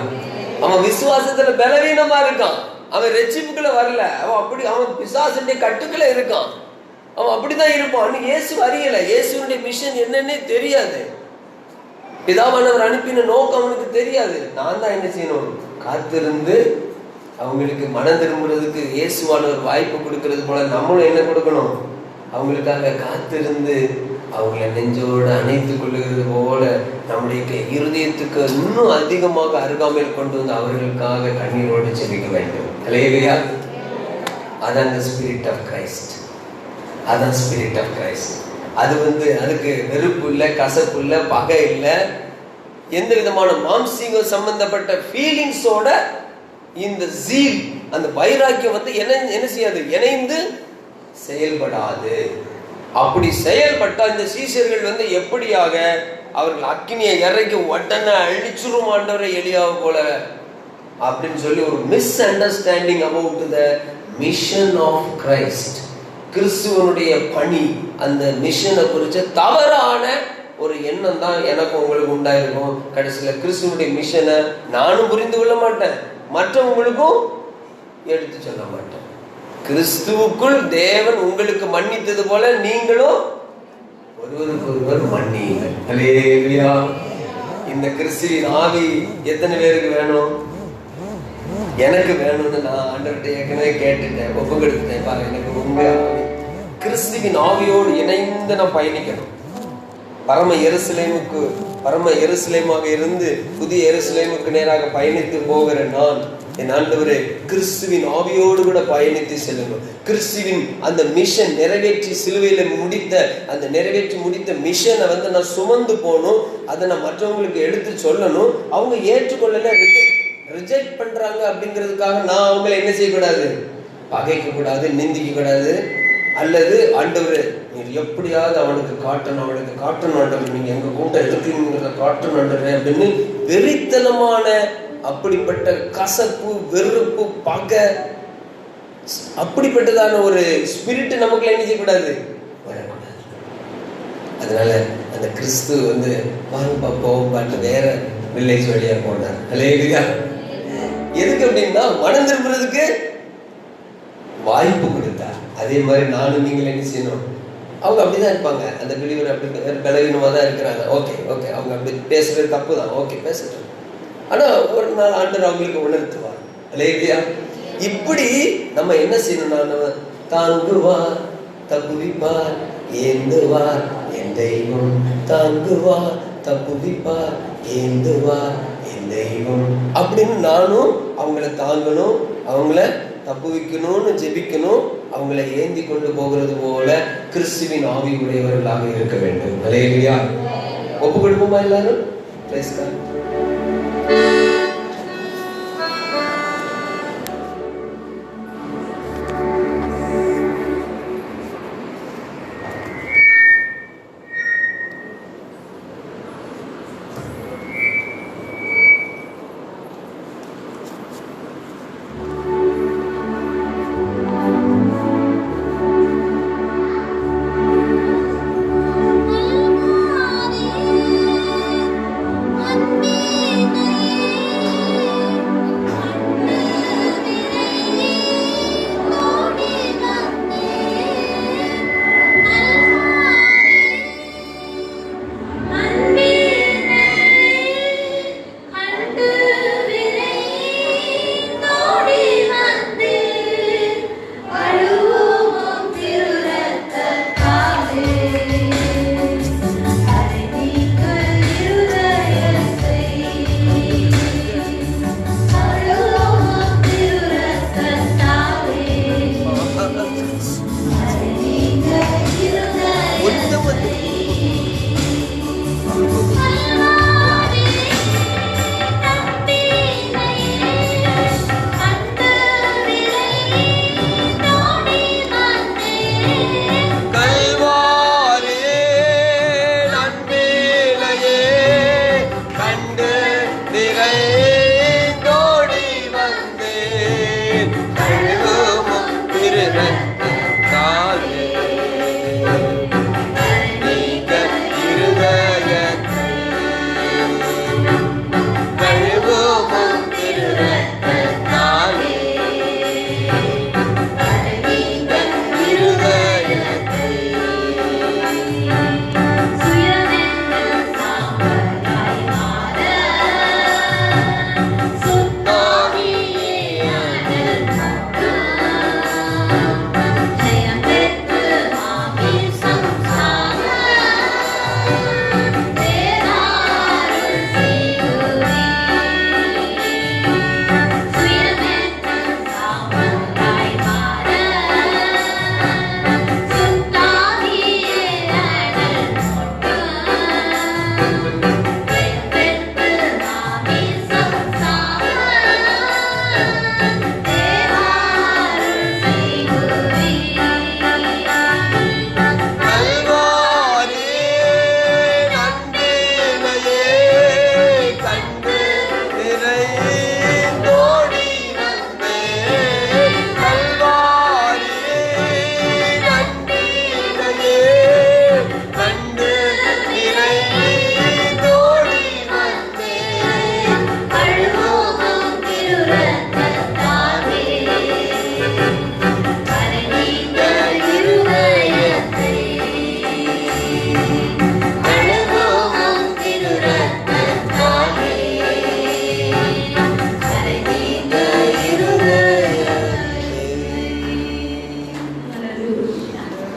S1: அவன் விசுவாசத்துல பலவீனமா இருக்கான், அவன் ரட்சிப்புக்குள்ள வரல, அவன் பிசாசுடைய கட்டுக்குள்ள இருக்கான், அவன் அப்படிதான் இருப்பான். அன்னைக்கு இயேசு அறியல, இயேசுடைய மிஷன் என்னன்னே தெரியாது, பிதாவானவர் அனுப்பின நோக்கம் அவனுக்கு தெரியாது. நான் தான் என்ன செய்யணும்? காத்திருந்து அவங்களுக்கு மனம் திரும்புறதுக்கு இயேசுவானவர் வாய்ப்பு கொடுக்கறது போல நம்மளும் என்ன கொடுக்கணும்? அவங்களுக்காக காத்திருந்து அவங்களை நெஞ்சோடு அணைத்து கொள்ளுகிறது போல நம்முடைய இருதயத்துக்கு இன்னும் அதிகமாக அருகாமையில் கொண்டு வந்து அவர்களுக்காக கண்ணீரோடு செபிக்க வேண்டும். அல்லேலூயா. அதான் ஸ்பிரிட் ஆஃப் கிரைஸ்ட். அதான் ஸ்பிரிட் ஆஃப் கிரைஸ்ட். அது அதுக்கு வெறுப்பு இல்லை, கசப்பு இல்லை, பகை இல்லை, எந்த விதமான மாம்சீகம் சம்பந்தப்பட்ட ஃபீலிங்ஸோட இந்த ஜீல், அந்த வைராக்கியம் என்ன செய்யாது? இணைந்து செயல்படாது. அப்படி செயல்பட்டா இந்த சீஷர்கள் எப்படியாக அவர்கள் அக்கினியை இறக்கி உடனே அழிச்சுரும் ஆண்டவரை எலியாவை போல அப்படின்னு சொல்லி ஒரு misunderstanding about the mission of Christ. கிறிஸ்துவனுடைய பணி, அந்த மிஷனை குறிச்ச தவறான ஒரு எண்ணம் தான் எனக்கு உங்களுக்கு உண்டாயிருக்கும். கடைசியில் கிறிஸ்துவனுடைய மிஷனை நானும் புரிந்து கொள்ள மாட்டேன், மற்றவங்களுக்கும் எடுத்து சொல்ல மாட்டேன். கிறிஸ்துவுக்குள் தேவன் உங்களுக்கு மன்னித்தது போல நீங்களும் ஒருவருக்கு ஒருவர் மன்னியுங்கள். அல்லேலூயா. இந்த கிறிஸ்துவின் ஆவி எத்தனை பேருக்கு வேணும்? எனக்கு வேணும்னு நான் ஆண்டவர்கிட்ட ஏற்கனவே கேட்டுட்டேன், ஒப்பு கொடுத்துட்டேன். எனக்கு உங்க கிறிஸ்துவின் ஆவியோடு இணைந்து நான் பயணிக்கணும். பரம எருசலேமாக இருந்து புதிய எருசலேமுக்கு நேராக பயணித்து போகிற நான், என் ஆண்டவரே, கிறிஸ்துவின் ஆவியோடு கூட பயணித்து செல்லணும். கிறிஸ்துவின் அந்த மிஷன் நிறைவேற்றி சிலுவையில நிறைவேற்றி முடித்த மிஷனை நான் சுமந்து போகணும். அதை நான் மற்றவங்களுக்கு எடுத்து சொல்லணும். அவங்க ஏற்றுக்கொள்ளல, ரிஜெக்ட் பண்றாங்க அப்படிங்கிறதுக்காக நான் அவங்களை என்ன செய்யக்கூடாது? பகைக்க கூடாது, நிந்திக்க கூடாது. அல்லது ஆண்டவரே நீர் எப்படியாவது அவனுக்கு காட்டணும் ஆண்டவர், நீங்க எங்க கூட்டம் இருக்கீங்கிறத காட்டணும் ஆண்டவரே அப்படின்னு வெறித்தனமான அப்படிப்பட்ட கசப்பு, வெறுப்பு, பகை, அப்படிப்பட்டதான ஒரு ஸ்பிரிட் நமக்குள்ள என்ன செய்யக்கூடாது? வரக்கூடாது. அதனால அந்த கிறிஸ்து வாங்கப்பா போவான்னு வேற வில்லேஜ் வழியா போனார். அல்லேலூயா. எதுக்கு அப்படின்னா மனம் திரும்புறதுக்கு வாய்ப்பு கொடுத்தார். அதே மாதிரி நானும் நீங்கள் என்ன செய்யணும்? அவங்க அப்படிதான் இருப்பாங்க. அந்த பிலிவர் அப்படி பலவீனமா தான் இருக்கிறாங்க. ஓகே அவங்க அப்படி பேசுறது தப்பு தான். ஓகே பேசுறேன். ஆனா ஒரு நாள் ஆண்டவர் அவங்களுக்கு உணர்த்துவார். அல்லேலூயா. இப்படி நம்ம என்ன செய்யணும்னா, நம்ம தாங்குவார், தப்புவிப்பார், ஏந்துவார் என் தெய்வம், தாங்குவார், தப்புவிப்பார், ஏந்துவார் என் தெய்வம் அப்படின்னு நானும் அவங்கள தாங்கணும், அவங்கள தப்புவிக்கணும்னு ஜெபிக்கணும். அவங்களை ஏந்தி கொண்டு போகிறது போல கிறிஸ்துவின் ஆவி உடையவர்களாக இருக்க வேண்டும். அல்லேலூயா. ஒப்பு கொடுப்போமா எல்லாரும்? Praise God.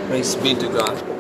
S1: Praise be to God.